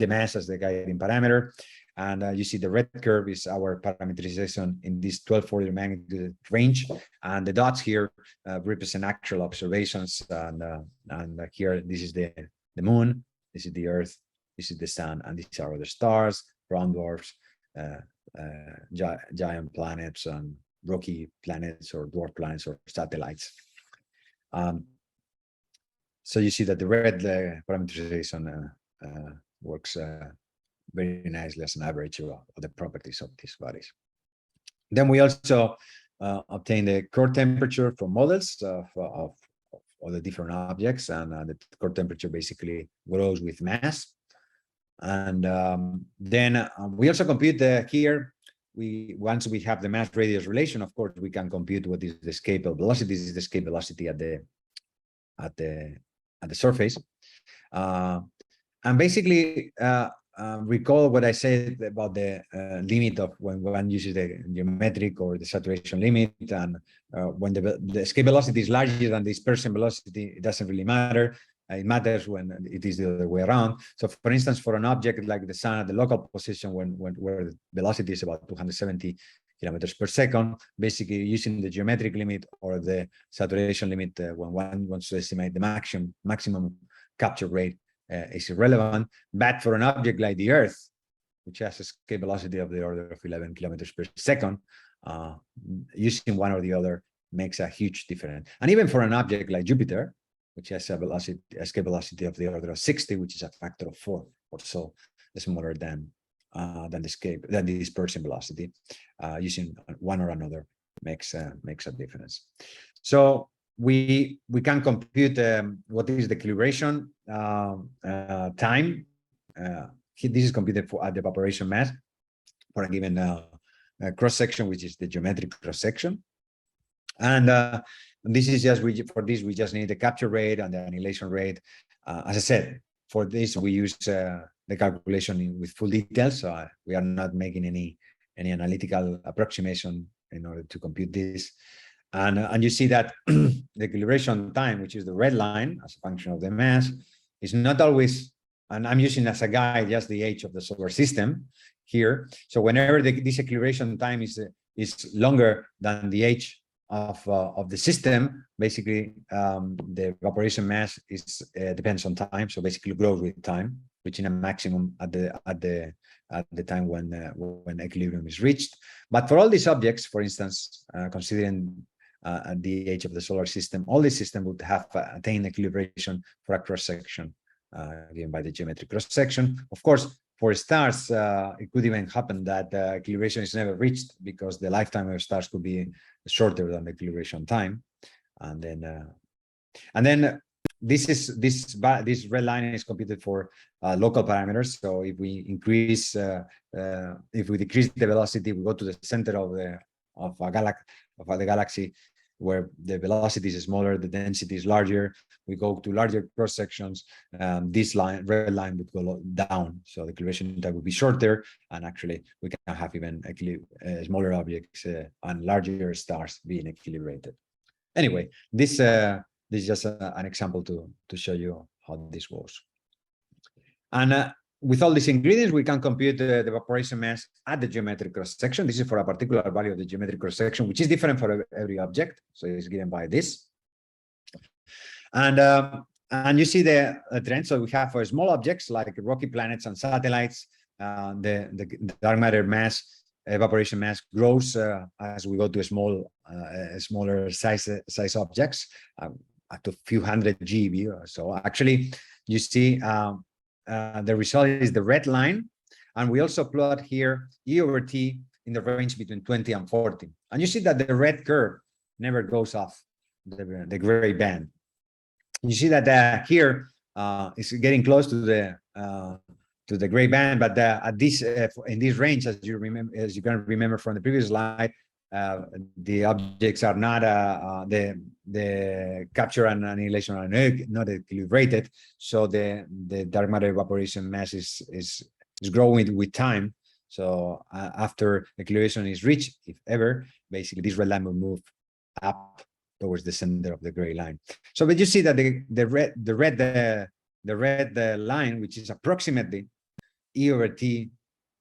mass as the guiding parameter. And you see the red curve is our parameterization in this 12 order magnitude range. And the dots here represent actual observations. And here, this is the moon, this is the Earth, this is the sun, and these are other stars, brown dwarfs, giant planets, and rocky planets or dwarf planets or satellites. So you see that the red parameterization works very nicely as an average of the properties of these bodies. Then we also obtain the core temperature from models of all the different objects, and the core temperature basically grows with mass. And then we also compute here. Once we have the mass radius relation, of course, we can compute what is the escape velocity. This is the escape velocity at the surface, and basically. recall what I said about the limit of when one uses the geometric or the saturation limit, and when the escape velocity is larger than the dispersion velocity, it doesn't really matter. It matters when it is the other way around. So, for instance, for an object like the sun at the local position, where the velocity is about 270 kilometers per second, basically using the geometric limit or the saturation limit when one wants to estimate the maximum capture rate is irrelevant. But for an object like the Earth, which has a escape velocity of the order of 11 kilometers per second, using one or the other makes a huge difference. And even for an object like Jupiter, which has a escape velocity of the order of 60, which is a factor of 4 or so smaller than the dispersion velocity, using one or another makes a difference. So we can compute what is the calibration time. This is computed at the evaporation mass for a given cross section, which is the geometric cross section. And this is just for this we just need the capture rate and the annihilation rate. As I said, for this we use the calculation with full details, so we are not making any analytical approximation in order to compute this. And you see that the calibration time, which is the red line as a function of the mass, is not always, and I'm using as a guide just the age of the solar system here. So whenever this acceleration time is longer than the age of the system, basically the evaporation mass is depends on time. So basically grows with time, reaching a maximum at the time when equilibrium is reached. But for all these objects, for instance, considering at the age of the solar system, all the system would have attained equilibration for a cross section given by the geometric cross section. Of course, for stars, it could even happen that equilibration is never reached because the lifetime of stars could be shorter than the equilibration time. And then this red line is computed for local parameters. So if we decrease the velocity, we go to the center of the galaxy, where the velocity is smaller, the density is larger. We go to larger cross sections. This red line would go down, so the equilibration time would be shorter, and actually we can have even smaller objects and larger stars being equilibrated. Anyway, this is just an example to show you how this goes. And with all these ingredients, we can compute the evaporation mass at the geometric cross section. This is for a particular value of the geometric cross section, which is different for every object. So it's given by this. And you see the trend. So we have for small objects like rocky planets and satellites, the dark matter mass, evaporation mass grows as we go to smaller size objects, up to a few hundred GeV or so. Actually, you see the result is the red line, and we also plot here E over T in the range between 20 and 40. And you see that the red curve never goes off the gray band. You see that here it's getting close to the gray band, but at this in this range, as you can remember from the previous slide, the objects are not the capture and annihilation are not equilibrated, so the dark matter evaporation mass is growing with time. So after equilibration is reached, if ever, basically this red line will move up towards the center of the gray line. So but you see that the red line, which is approximately E over T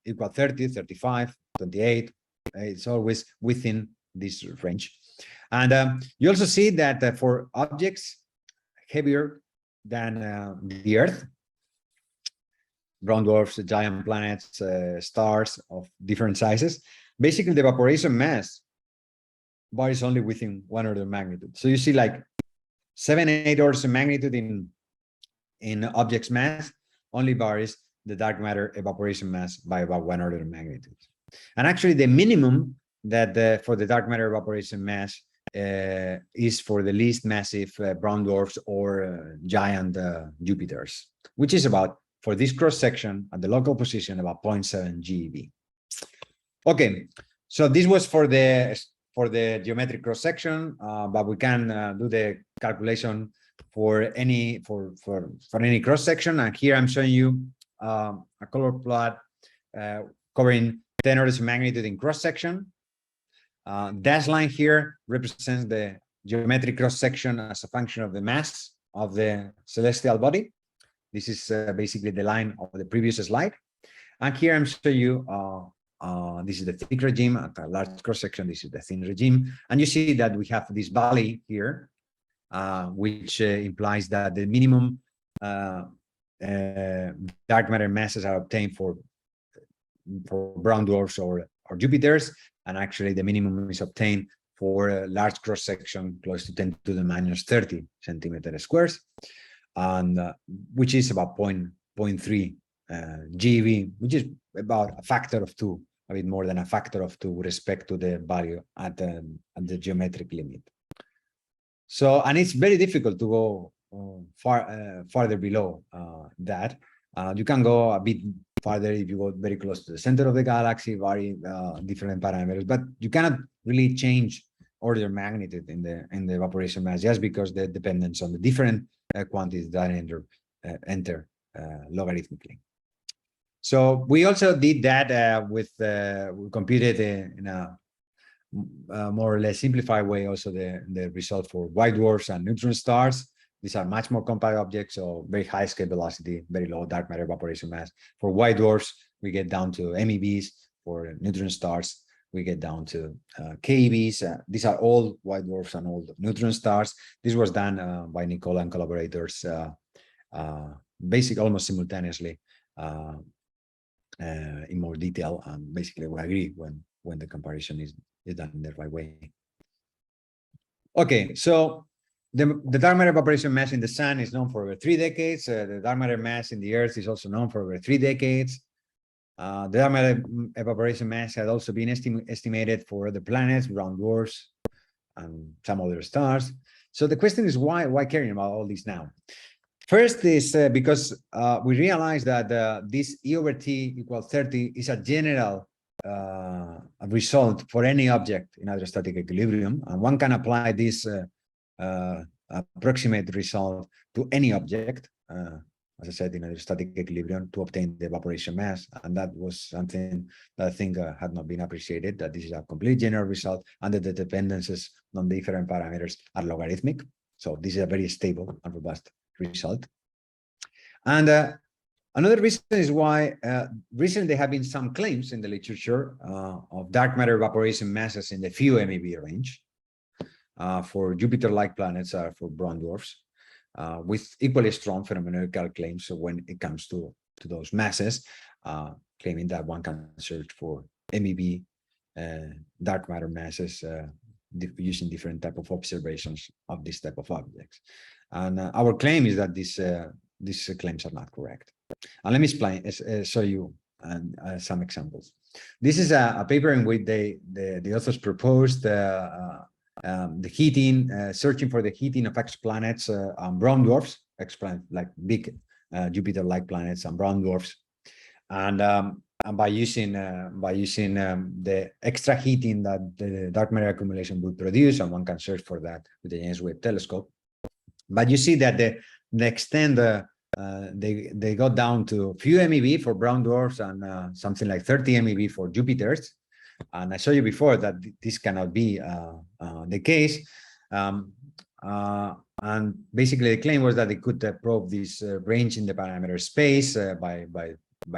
equal 30, 35, 28. It's always within this range. And you also see that for objects heavier than the Earth, brown dwarfs, giant planets, stars of different sizes, basically the evaporation mass varies only within 1 order of magnitude. So you see like 7, 8 orders of magnitude in objects mass only varies the dark matter evaporation mass by about 1 order of magnitude. And actually the minimum that for the dark matter evaporation mass is for the least massive brown dwarfs or giant Jupiters, which is about, for this cross section at the local position, about 0.7 GeV. Okay, so this was for the geometric cross section, but we can do the calculation for any cross section. And here I'm showing you a color plot covering 10 orders of magnitude in cross section. Dash line here represents the geometric cross section as a function of the mass of the celestial body. This is basically the line of the previous slide. And here I'm showing you, this is the thick regime at a large cross section. This is the thin regime. And you see that we have this valley here, which implies that the minimum dark matter masses are obtained for brown dwarfs or Jupiters. And actually the minimum is obtained for a large cross section close to 10 to the minus 30 centimeter squares, and which is about 0.3 GeV, which is about a factor of 2, a bit more than a factor of 2 with respect to the value at the geometric limit. So, and it's very difficult to go farther below that. You can go a bit farther if you go very close to the center of the galaxy, very different parameters, but you cannot really change order of magnitude in the evaporation mass just because the dependence on the different quantities that enter logarithmically. So we also did that we computed in a more or less simplified way also the result for white dwarfs and neutron stars. These are much more compact objects, so very high escape velocity, very low dark matter evaporation mass. For white dwarfs, we get down to MEVs. For neutron stars, we get down to KEVs. These are all white dwarfs and all neutron stars. This was done by Nicola and collaborators, basically almost simultaneously in more detail. Basically, we agree when the comparison is done in the right way. Okay, so the dark matter evaporation mass in the sun is known for over 3 decades. The dark matter mass in the Earth is also known for over 3 decades. The dark matter evaporation mass had also been estimated for the planets, brown dwarfs, and some other stars. So the question is why caring about all this now? First is because we realize that this E over T equals 30 is a general result for any object in hydrostatic equilibrium, and one can apply this approximate result to any object, as I said, in hydrostatic equilibrium to obtain the evaporation mass. And that was something that I think had not been appreciated, that this is a completely general result and that the dependencies on different parameters are logarithmic. So this is a very stable and robust result. And another reason is why recently there have been some claims in the literature of dark matter evaporation masses in the few MeV range for Jupiter-like planets or for brown dwarfs, with equally strong phenomenological claims when it comes to those masses, claiming that one can search for MEV dark matter masses using different type of observations of this type of objects. And our claim is that these claims are not correct. And let me explain, show you some examples. This is a paper in which the authors proposed the heating, searching for the heating of exoplanets on brown dwarfs, exoplanets like big Jupiter-like planets and brown dwarfs, and by using the extra heating that the dark matter accumulation would produce, and one can search for that with the James Webb Telescope. But you see that the extent they got down to few MeV for brown dwarfs and something like 30 MeV for Jupiters. And I showed you before that this cannot be the case. And basically the claim was that they could probe this range in the parameter space by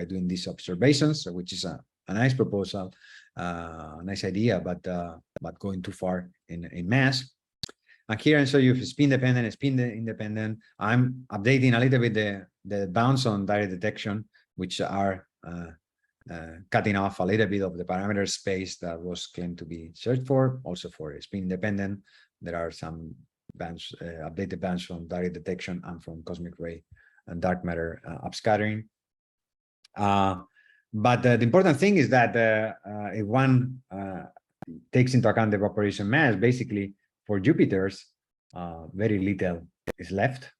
doing these observations, which is a nice proposal, nice idea, but going too far in mass. And here I show you spin dependent and spin independent. I'm updating a little bit the bounds on direct detection, which are cutting off a little bit of the parameter space that was claimed to be searched for. Also for spin independent, there are some bands, updated bands from direct detection and from cosmic ray and dark matter upscattering. But the important thing is that if one takes into account the evaporation mass, basically for Jupiters, very little is left.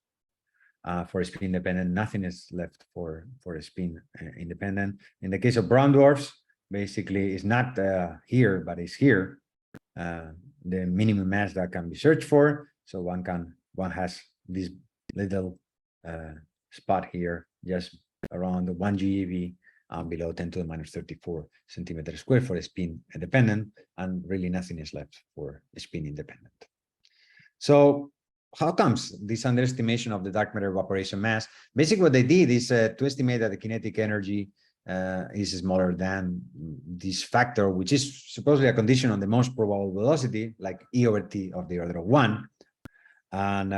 For spin independent, nothing is left for spin independent. In the case of brown dwarfs, basically it's not here, but it's here, the minimum mass that can be searched for. So one has this little spot here just around 1 GeV, below 10 to the minus 34 centimeters squared for spin independent, and really nothing is left for spin independent. So how comes this underestimation of the dark matter evaporation mass? Basically, what they did is to estimate that the kinetic energy is smaller than this factor, which is supposedly a condition on the most probable velocity, like E over T of the order of 1. And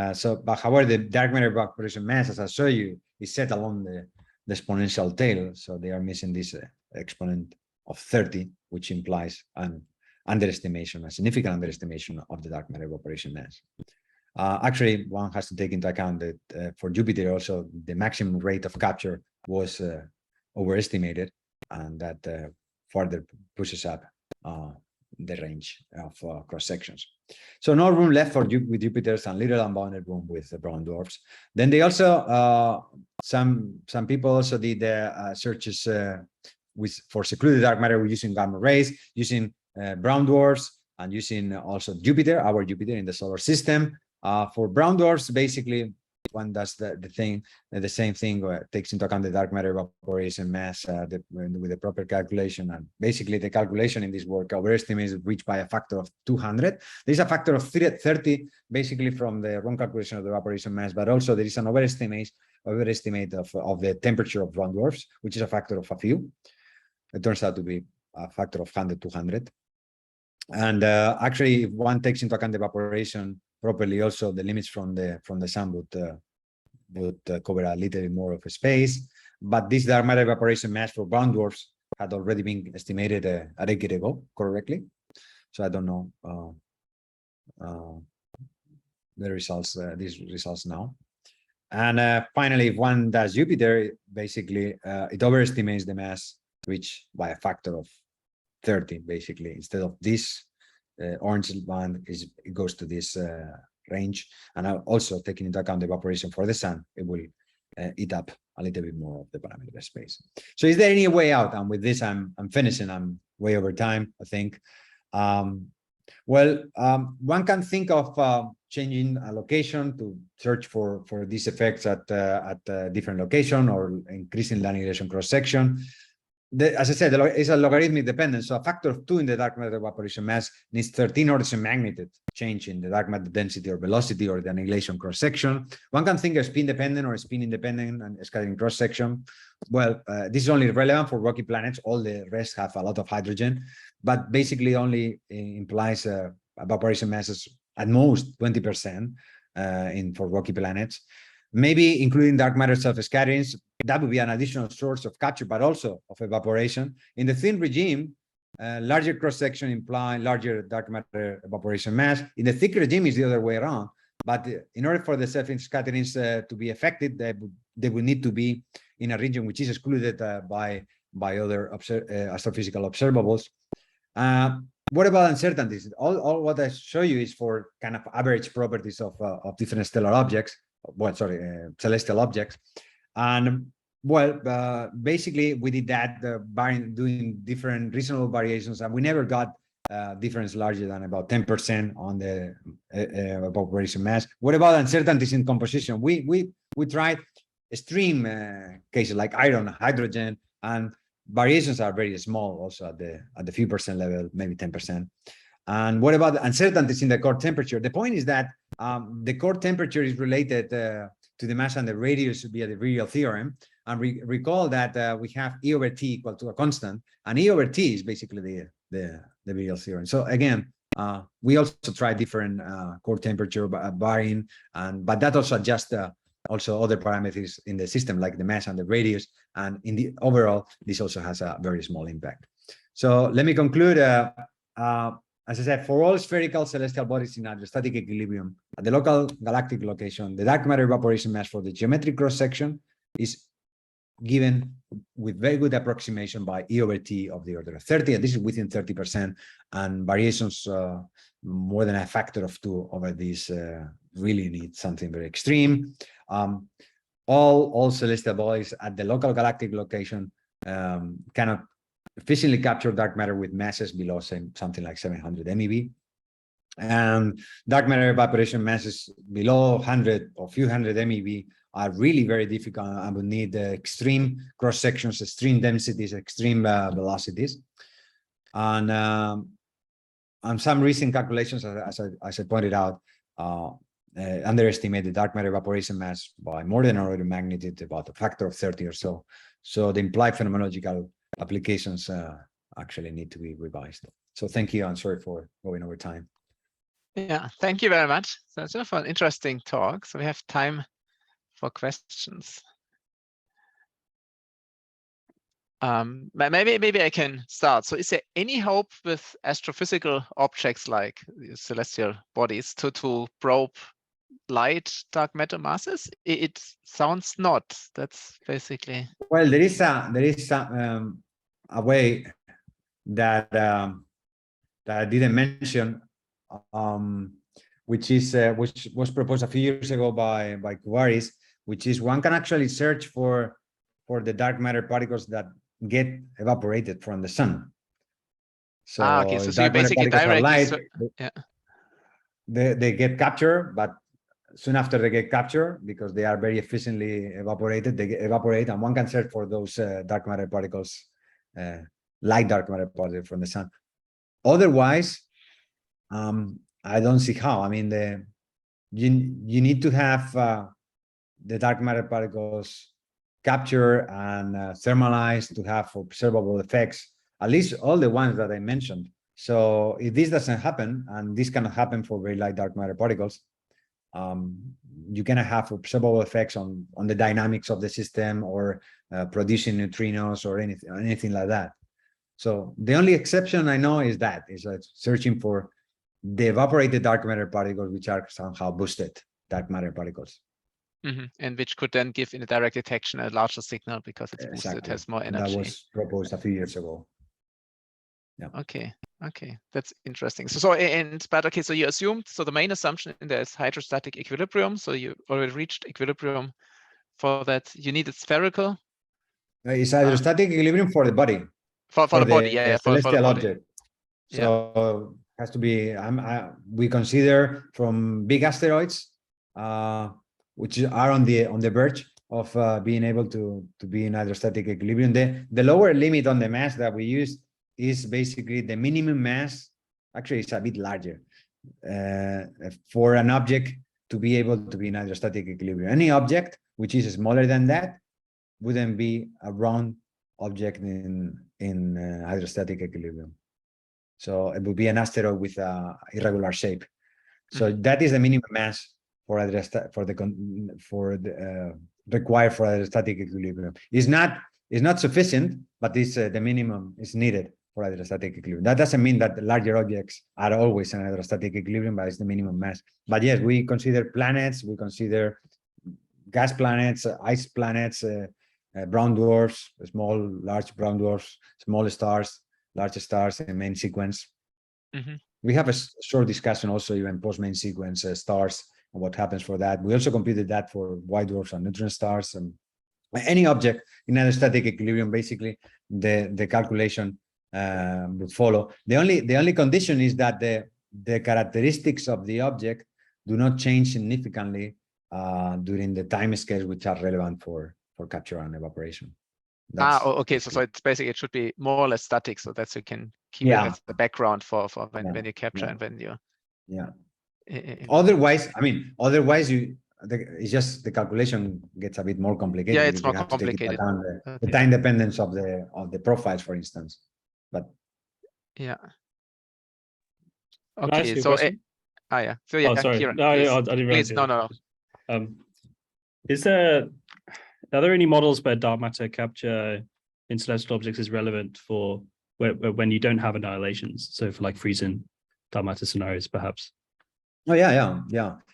but however, the dark matter evaporation mass, as I show you, is set along the exponential tail. So they are missing this exponent of 30, which implies an underestimation, a significant underestimation of the dark matter evaporation mass. Actually, one has to take into account that for Jupiter also the maximum rate of capture was overestimated, and that further pushes up the range of cross sections. So no room left for with Jupiters and little unbounded room with the brown dwarfs. Then they also some people also did searches for secluded dark matter using gamma rays, using brown dwarfs, and using also Jupiter, our Jupiter in the solar system. For brown dwarfs, basically, one does the same thing, takes into account the dark matter evaporation mass with the proper calculation. And basically, the calculation in this work overestimates reached by a factor of 200. There's a factor of 30, basically from the wrong calculation of the evaporation mass, but also there is an overestimate of the temperature of brown dwarfs, which is a factor of a few. It turns out to be a factor of 100, 200. And actually, if one takes into account the evaporation properly, also the limits from the sun would cover a little bit more of a space. But this dark matter evaporation mass for brown dwarfs had already been estimated a decade ago correctly. So I don't know the results, these results now. And finally, if one does Jupiter, basically it overestimates the mass reached by a factor of 30, basically. Instead of this orange band, it goes to this range. And also taking into account the evaporation for the sun, it will eat up a little bit more of the parameter space. So is there any way out? And with this, I'm finishing. I'm way over time, I think. One can think of changing a location to search for these effects at a different location, or increasing the annihilation cross section. As I said, it's a logarithmic dependence. So a factor of 2 in the dark matter evaporation mass needs 13 orders of magnitude change in the dark matter density or velocity or the annihilation cross section. One can think of spin dependent or spin independent and scattering cross section. Well, this is only relevant for rocky planets. All the rest have a lot of hydrogen, but basically only implies evaporation masses at most 20% for rocky planets. Maybe including dark matter self-scatterings, that would be an additional source of capture, but also of evaporation. In the thin regime, larger cross-section imply larger dark matter evaporation mass. In the thick regime, is the other way around. But in order for the self-scatterings to be affected, they would need to be in a region which is excluded by other astrophysical observables. What about uncertainties? All what I show you is for kind of average properties of different stellar objects. Well, sorry, celestial objects. And well, basically we did that by doing different reasonable variations, and we never got difference larger than about 10% on the evaporation mass. What about uncertainties in composition? We tried extreme cases like iron, hydrogen, and variations are very small also at the few percent level, maybe 10%. And what about the uncertainties in the core temperature? The point is that the core temperature is related to the mass and the radius via the virial theorem. And recall that we have E over T equal to a constant, and E over T is basically the virial theorem. So again, we also try different core temperature varying, but that also adjusts also other parameters in the system, like the mass and the radius. And in the overall, this also has a very small impact. So let me conclude. As I said, for all spherical celestial bodies in hydrostatic equilibrium at the local galactic location, the dark matter evaporation mass for the geometric cross section is given with very good approximation by E over T of the order of 30, and this is within 30%, and variations more than a factor of 2 over this really need something very extreme. All celestial bodies at the local galactic location cannot efficiently capture dark matter with masses below something like 700 MeV. And dark matter evaporation masses below 100 or few hundred MeV are really very difficult and would need extreme cross sections, extreme densities, extreme velocities, and some recent calculations, as I pointed out, underestimate the dark matter evaporation mass by more than an order of magnitude, about a factor of 30 or so. So the implied phenomenological applications actually need to be revised. So thank you. I'm sorry for going over time. Yeah, thank you very much. So it's for an interesting talk. So we have time for questions. Maybe I can start. So is there any hope with astrophysical objects like celestial bodies to probe light dark matter masses? It sounds not. That's basically. Well, there is a way that that I didn't mention, which was proposed a few years ago by Kuvaris, which is one can actually search for the dark matter particles that get evaporated from the sun. So, okay, so you basically directly they get captured, but soon after they get captured, because they are very efficiently evaporated, they evaporate, and one can search for those dark matter particles, light dark matter particles from the sun. Otherwise, I don't see how. I mean, you need to have the dark matter particles captured and thermalized to have observable effects, at least all the ones that I mentioned. So if this doesn't happen, and this cannot happen for very light dark matter particles, you cannot have observable effects on the dynamics of the system, or producing neutrinos or anything like that. So the only exception I know is searching for the evaporated dark matter particles, which are somehow boosted dark matter particles. And which could then give in a direct detection a larger signal because it's boosted, exactly. has more energy. That was proposed a few years ago. Yeah. Okay, that's interesting. So you assumed, so the main assumption in there is hydrostatic equilibrium. So you already reached equilibrium for that. You needed spherical. It's hydrostatic equilibrium for the body. For the body, yeah, for the body. Object. So has to be. We consider from big asteroids, which are on the verge of being able to be in hydrostatic equilibrium. The lower limit on the mass that we use is basically the minimum mass. Actually, it's a bit larger for an object to be able to be in hydrostatic equilibrium. Any object which is smaller than that wouldn't be a round object in hydrostatic equilibrium. So it would be an asteroid with a irregular shape. So that is the minimum mass for required for hydrostatic equilibrium. It's not sufficient, but it's the minimum is needed for hydrostatic equilibrium. That doesn't mean that the larger objects are always in hydrostatic equilibrium, but it's the minimum mass. But yes, we consider planets, we consider gas planets, ice planets, brown dwarfs, large brown dwarfs, small stars, large stars in main sequence. We have a short discussion also even post main sequence stars and what happens for that. We also computed that for white dwarfs and neutron stars, and any object in hydrostatic equilibrium. Basically, the calculation would follow. The only condition is that the characteristics of the object do not change significantly during the time scales which are relevant for capture and evaporation. Okay. So it's basically, it should be more or less static, so that you can keep it as the background for when you capture and when you. Otherwise, it's just the calculation gets a bit more complicated. Yeah, it's more complicated. The time dependence of the profiles, for instance. But yeah. Okay. So yeah. So yeah. Oh, sorry. Kieran, no, I didn't realize. Please, no. Are there any models where dark matter capture in celestial objects is relevant for when you don't have annihilations? So for like freezing dark matter scenarios, perhaps. Oh yeah.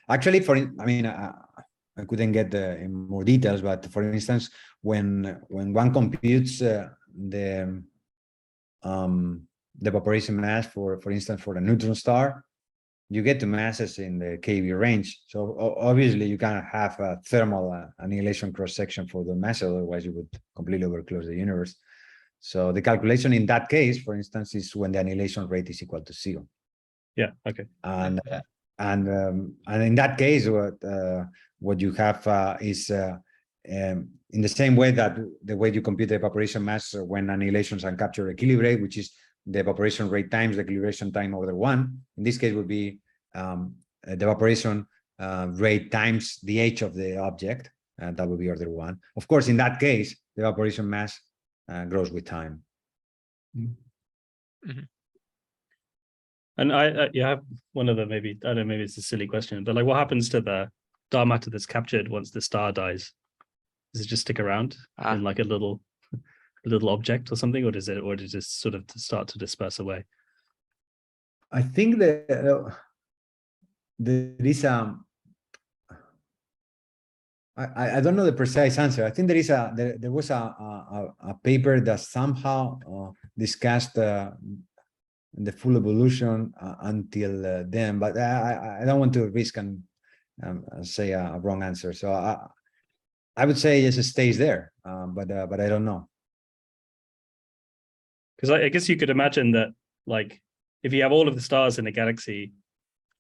Actually, I couldn't get in more details, but for instance, when one computes the evaporation mass for instance for a neutron star, you get to masses in the keV range. So obviously you cannot have a thermal annihilation cross section for the mass, otherwise you would completely overclose the universe. So the calculation in that case, for instance, is when the annihilation rate is equal to 0. Yeah. Okay. And in that case, what you have is in the same way that the way you compute the evaporation mass when annihilations and capture equilibrate, which is the evaporation rate times the equilibration time over 1. In this case, would be the evaporation rate times the age of the object, and that would be order 1. Of course, in that case, the evaporation mass grows with time. Mm-hmm. And I have one of the maybe it's a silly question, but like, what happens to the dark matter that's captured once the star dies? Does it just stick around in like a little object or something, or does it just sort of start to disperse away? I think that there is I don't know the precise answer. I think there was a paper that somehow discussed the full evolution until then, but I don't want to risk and say a wrong answer. So I would say yes, it stays there, but I don't know. Because I guess you could imagine that, like, if you have all of the stars in a galaxy,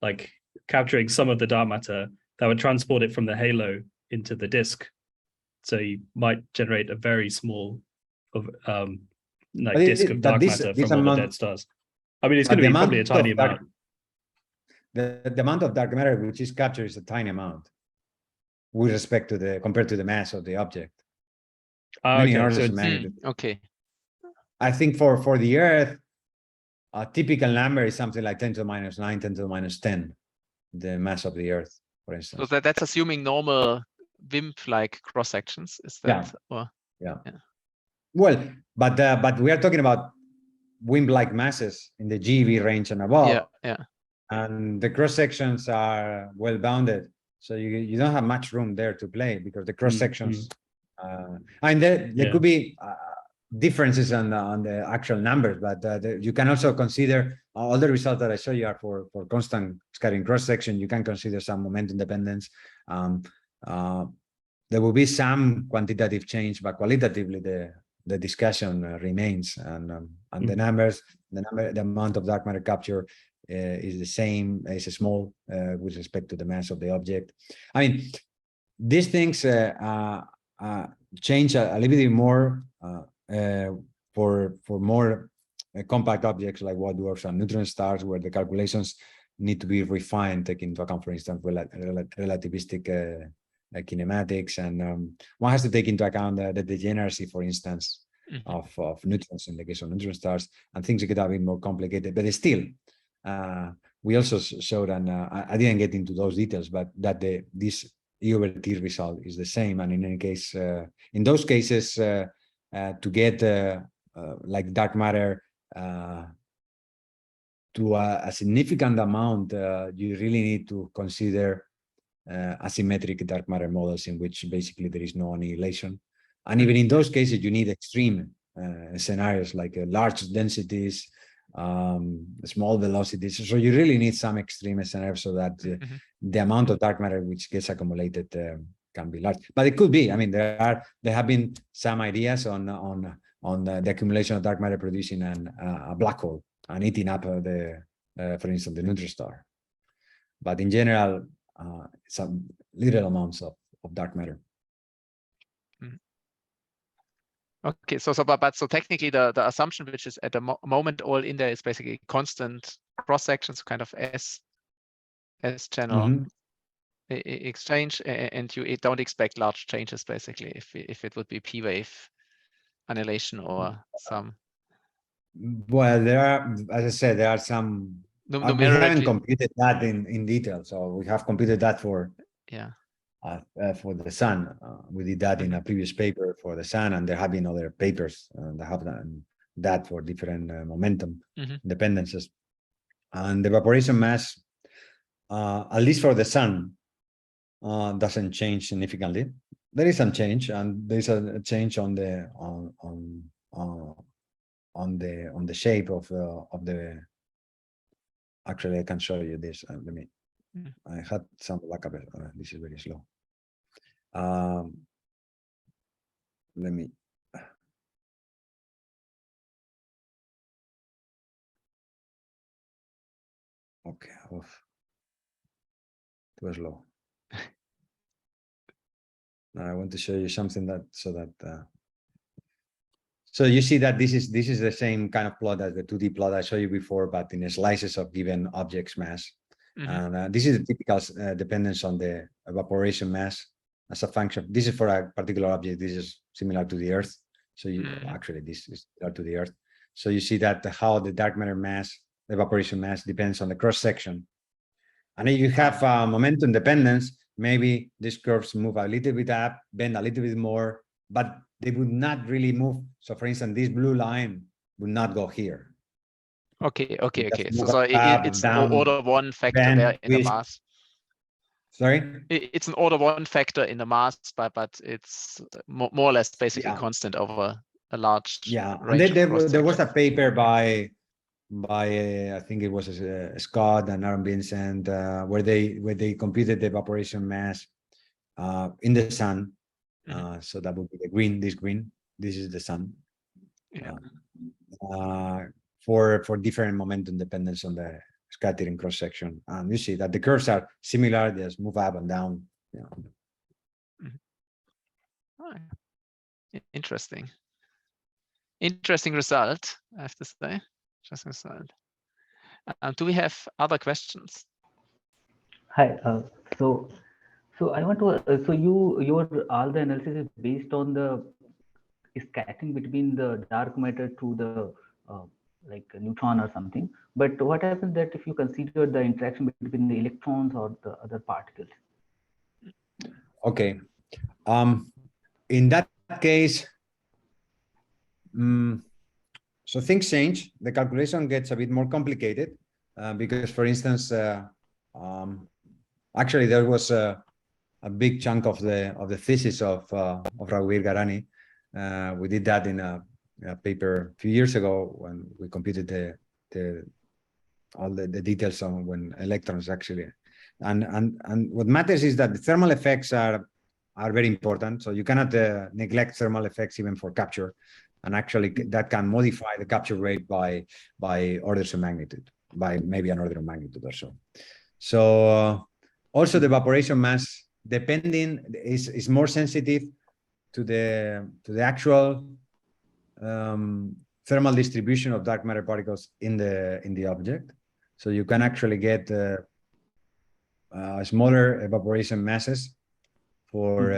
like capturing some of the dark matter, that would transport it from the halo into the disk. So you might generate a very small disk of dark matter from all the dead stars. I mean, it's going to be probably a tiny amount. The amount of dark matter which is captured is a tiny amount with respect to compared to the mass of the object. Many orders of magnitude. Okay. I think for the Earth, a typical number is something like 10 to the minus 9, 10 to the minus 10, the mass of the Earth, for instance. So that's assuming normal WIMP-like cross sections. Is that? Yeah. Well, but we are talking about WIMP-like masses in the GeV range and above. Yeah. And the cross sections are well bounded, so you don't have much room there to play because the cross sections. And there could be differences on the actual numbers, but you can also consider all the results that I show you are for constant scattering cross section. You can consider some momentum dependence. There will be some quantitative change, but qualitatively the discussion remains, and the numbers, the amount of dark matter capture is the same, is small with respect to the mass of the object. I mean, these things change a little bit more for more compact objects like white dwarfs and neutron stars, where the calculations need to be refined, taking into account, for instance, relativistic kinematics, and one has to take into account the degeneracy, for instance, of neutrons in the case of neutron stars, and things get a bit more complicated. But still, we also showed, and I didn't get into those details, but that this E over T result is the same. And in any case, in those cases, to get like dark matter to a significant amount, you really need to consider asymmetric dark matter models in which basically there is no annihilation. And even in those cases, you need extreme scenarios like large densities, small velocities. So you really need some extreme scenarios so that the amount of dark matter which gets accumulated can be large. But it could be. I mean, there have been some ideas on the accumulation of dark matter producing a black hole and eating up for instance, the neutron star. But in general, some little amounts of dark matter. Okay, so technically the assumption which is at the moment all in there is basically constant cross sections, kind of S channel exchange, and you don't expect large changes basically if it would be P wave annihilation or some. Well, there are, as I said, there are some. We haven't computed that in detail, so we have computed that for the sun. We did that in a previous paper for the sun, and there have been other papers that have done that for different momentum dependencies. And the evaporation mass, at least for the sun, doesn't change significantly. There is some change, and there is a change on the shape of the. Actually, I can show you this. Let me. I had some backup. This is very slow. Let me. Okay. too slow. Now I want to show you something that so you see that this is the same kind of plot as the 2D plot I showed you before, but in slices of given objects mass. And this is a typical dependence on the evaporation mass as a function. This is for a particular object. This is similar to the Earth. So you actually this is similar to the Earth. So you see that how the dark matter mass, the evaporation mass, depends on the cross section. And if you have momentum dependence, maybe these curves move a little bit up, bend a little bit more, but they would not really move. So for instance, this blue line would not go here. Okay. So, it's down, an order one factor bend, there in the twist. mass. Sorry? It's an order one factor in the mass, but it's more or less basically constant over a large And then there was a paper by I think it was Scott and Aaron Vincent where they computed the evaporation mass in the sun. So that would be the green. This is the sun. For different momentum dependence on the scattering cross section. You see that the curves are similar, they just move up and down. Interesting result, I have to say. Interesting result. Do we have other questions? Hi. So I want to. So your all the analysis is based on the scattering between the dark matter to the like a neutron or something. But what happens that if you consider the interaction between the electrons or the other particles? Okay. In that case, so things change. The calculation gets a bit more complicated because, for instance, actually there was a big chunk of the thesis of Raghuveer Garani. We did that in a paper a few years ago when we computed all the details on when electrons actually, and what matters is that the thermal effects are very important. So you cannot neglect thermal effects even for capture, and actually that can modify the capture rate by orders of magnitude, by maybe an order of magnitude or so. So also the evaporation mass depending is more sensitive to the actual thermal distribution of dark matter particles in the object. So you can actually get smaller evaporation masses for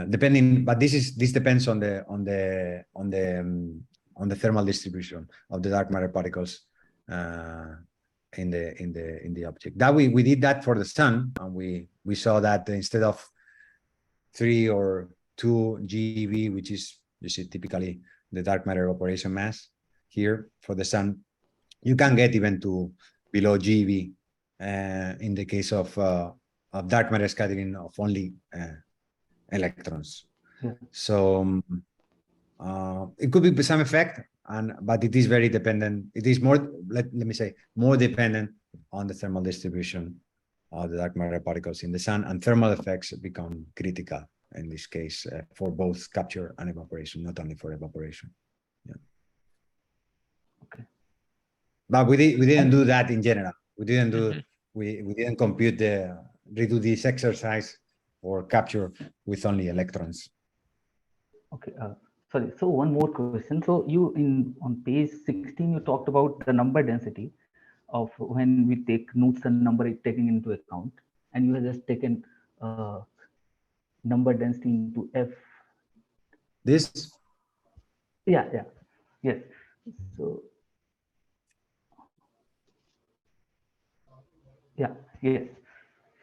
depending, but this depends on the thermal distribution of the dark matter particles in the object. That we did that for the sun, and we saw that instead of 3 or 2 GeV, which is you see typically the dark matter evaporation mass here for the sun, you can get even to below GeV in the case of dark matter scattering of only electrons. So it could be some effect, but it is very dependent. It is more, let me say, more dependent on the thermal distribution of the dark matter particles in the sun, and thermal effects become critical in this case for both capture and evaporation, not only for evaporation. Okay. But we didn't do that in general. We didn't do we didn't compute redo this exercise or capture with only electrons. Okay. Sorry. So one more question. So you on page 16 you talked about the number density of when we take Knudsen number taking into account, and you have just taken number density into F. This? Yes. So yes.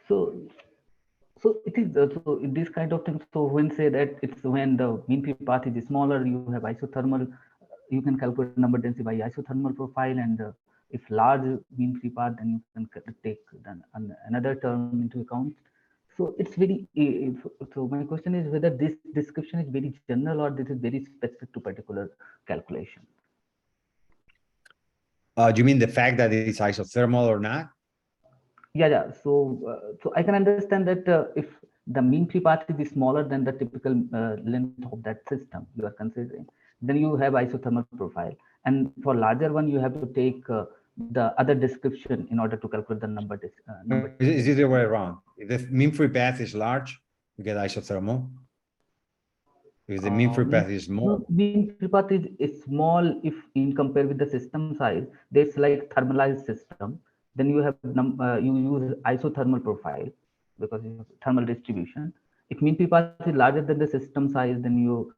So it is so this kind of thing. So when say that it's when the mean free path is smaller, you have isothermal. You can calculate number density by isothermal profile, and if large mean free path, then you can take another term into account. So it's very. So my question is whether this description is very general or this is very specific to particular calculation. Do you mean the fact that it's isothermal or not? Yeah. So I can understand that if the mean free path is smaller than the typical length of that system you are considering, then you have isothermal profile, and for larger one you have to take the other description in order to calculate the number. Is it the way around? If the mean free path is large, you get isothermal. If the mean free path is small, mean free path is small if in compared with the system size. There's like thermalized system. Then you have you use isothermal profile because you have thermal distribution. If mean free path is larger than the system size, then you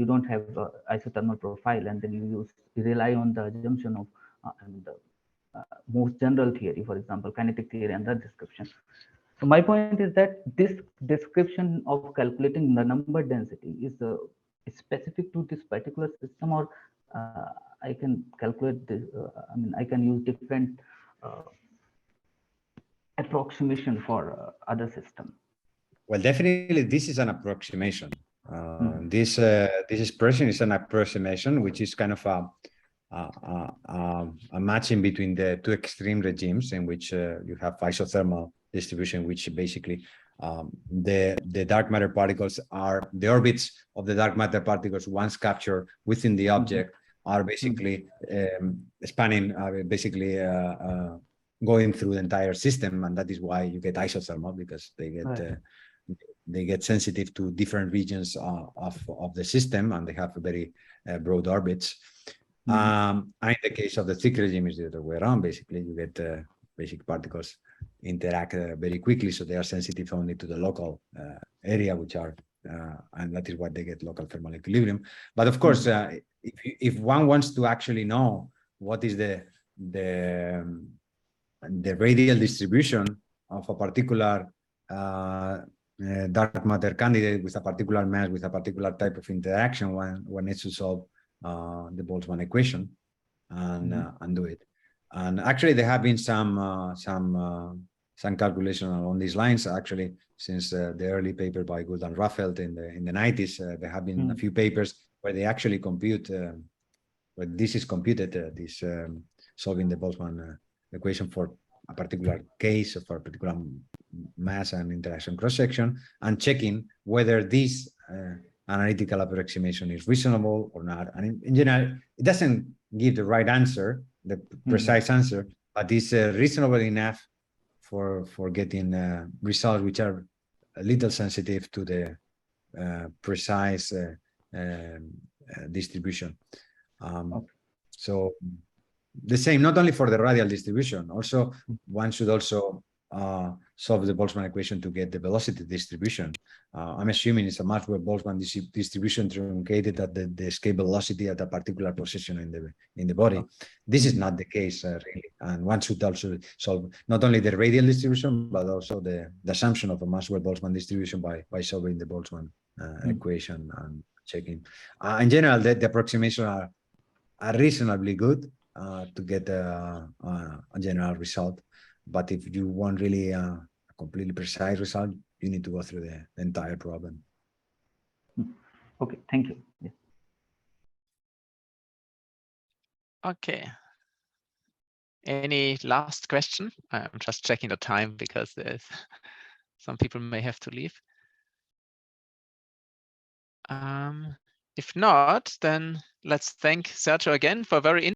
don't have isothermal profile, and then you rely on the assumption of the most general theory, for example, kinetic theory and the description. So my point is that this description of calculating the number density is specific to this particular system, or I can calculate this. I mean, I can use different approximation for other system. well, definitely this is an approximation. This expression is an approximation, which is kind of a matching between the two extreme regimes in which you have isothermal distribution, which basically the dark matter particles are the orbits of the dark matter particles once captured within the object are basically spanning, basically going through the entire system, and that is why you get isothermal, because they get sensitive to different regions of the system, and they have very broad orbits. And in the case of the thick regime, is the other way around. Basically, you get basic particles interact very quickly, so they are sensitive only to the local area, which are, and that is why they get local thermal equilibrium. But of course, if one wants to actually know what is the radial distribution of a particular dark matter candidate with a particular mass, with a particular type of interaction, one needs to solve the Boltzmann equation and do it. And actually, there have been some calculation along these lines. Actually, since the early paper by Gould and Raffelt in the 90s, there have been a few papers where they actually compute, where this is computed, this solving the Boltzmann equation for a particular case, for a particular mass and interaction cross-section, and checking whether this analytical approximation is reasonable or not. And in general, it doesn't give the right answer, the precise answer, but it's reasonable enough for getting results which are a little sensitive to the precise distribution. So the same, not only for the radial distribution, also one should also solve the Boltzmann equation to get the velocity distribution. I'm assuming it's a Maxwell-Boltzmann distribution truncated at the escape velocity at a particular position in the body. This is not the case really, and one should also solve not only the radial distribution but also the assumption of a Maxwell-Boltzmann distribution by solving the Boltzmann equation and checking. In general, the approximations are reasonably good to get a general result. But if you want really a completely precise result, you need to go through the entire problem. Okay, thank you. Yeah. Okay. Any last question? I'm just checking the time because there's some people may have to leave. If not, then let's thank Sergio again for a very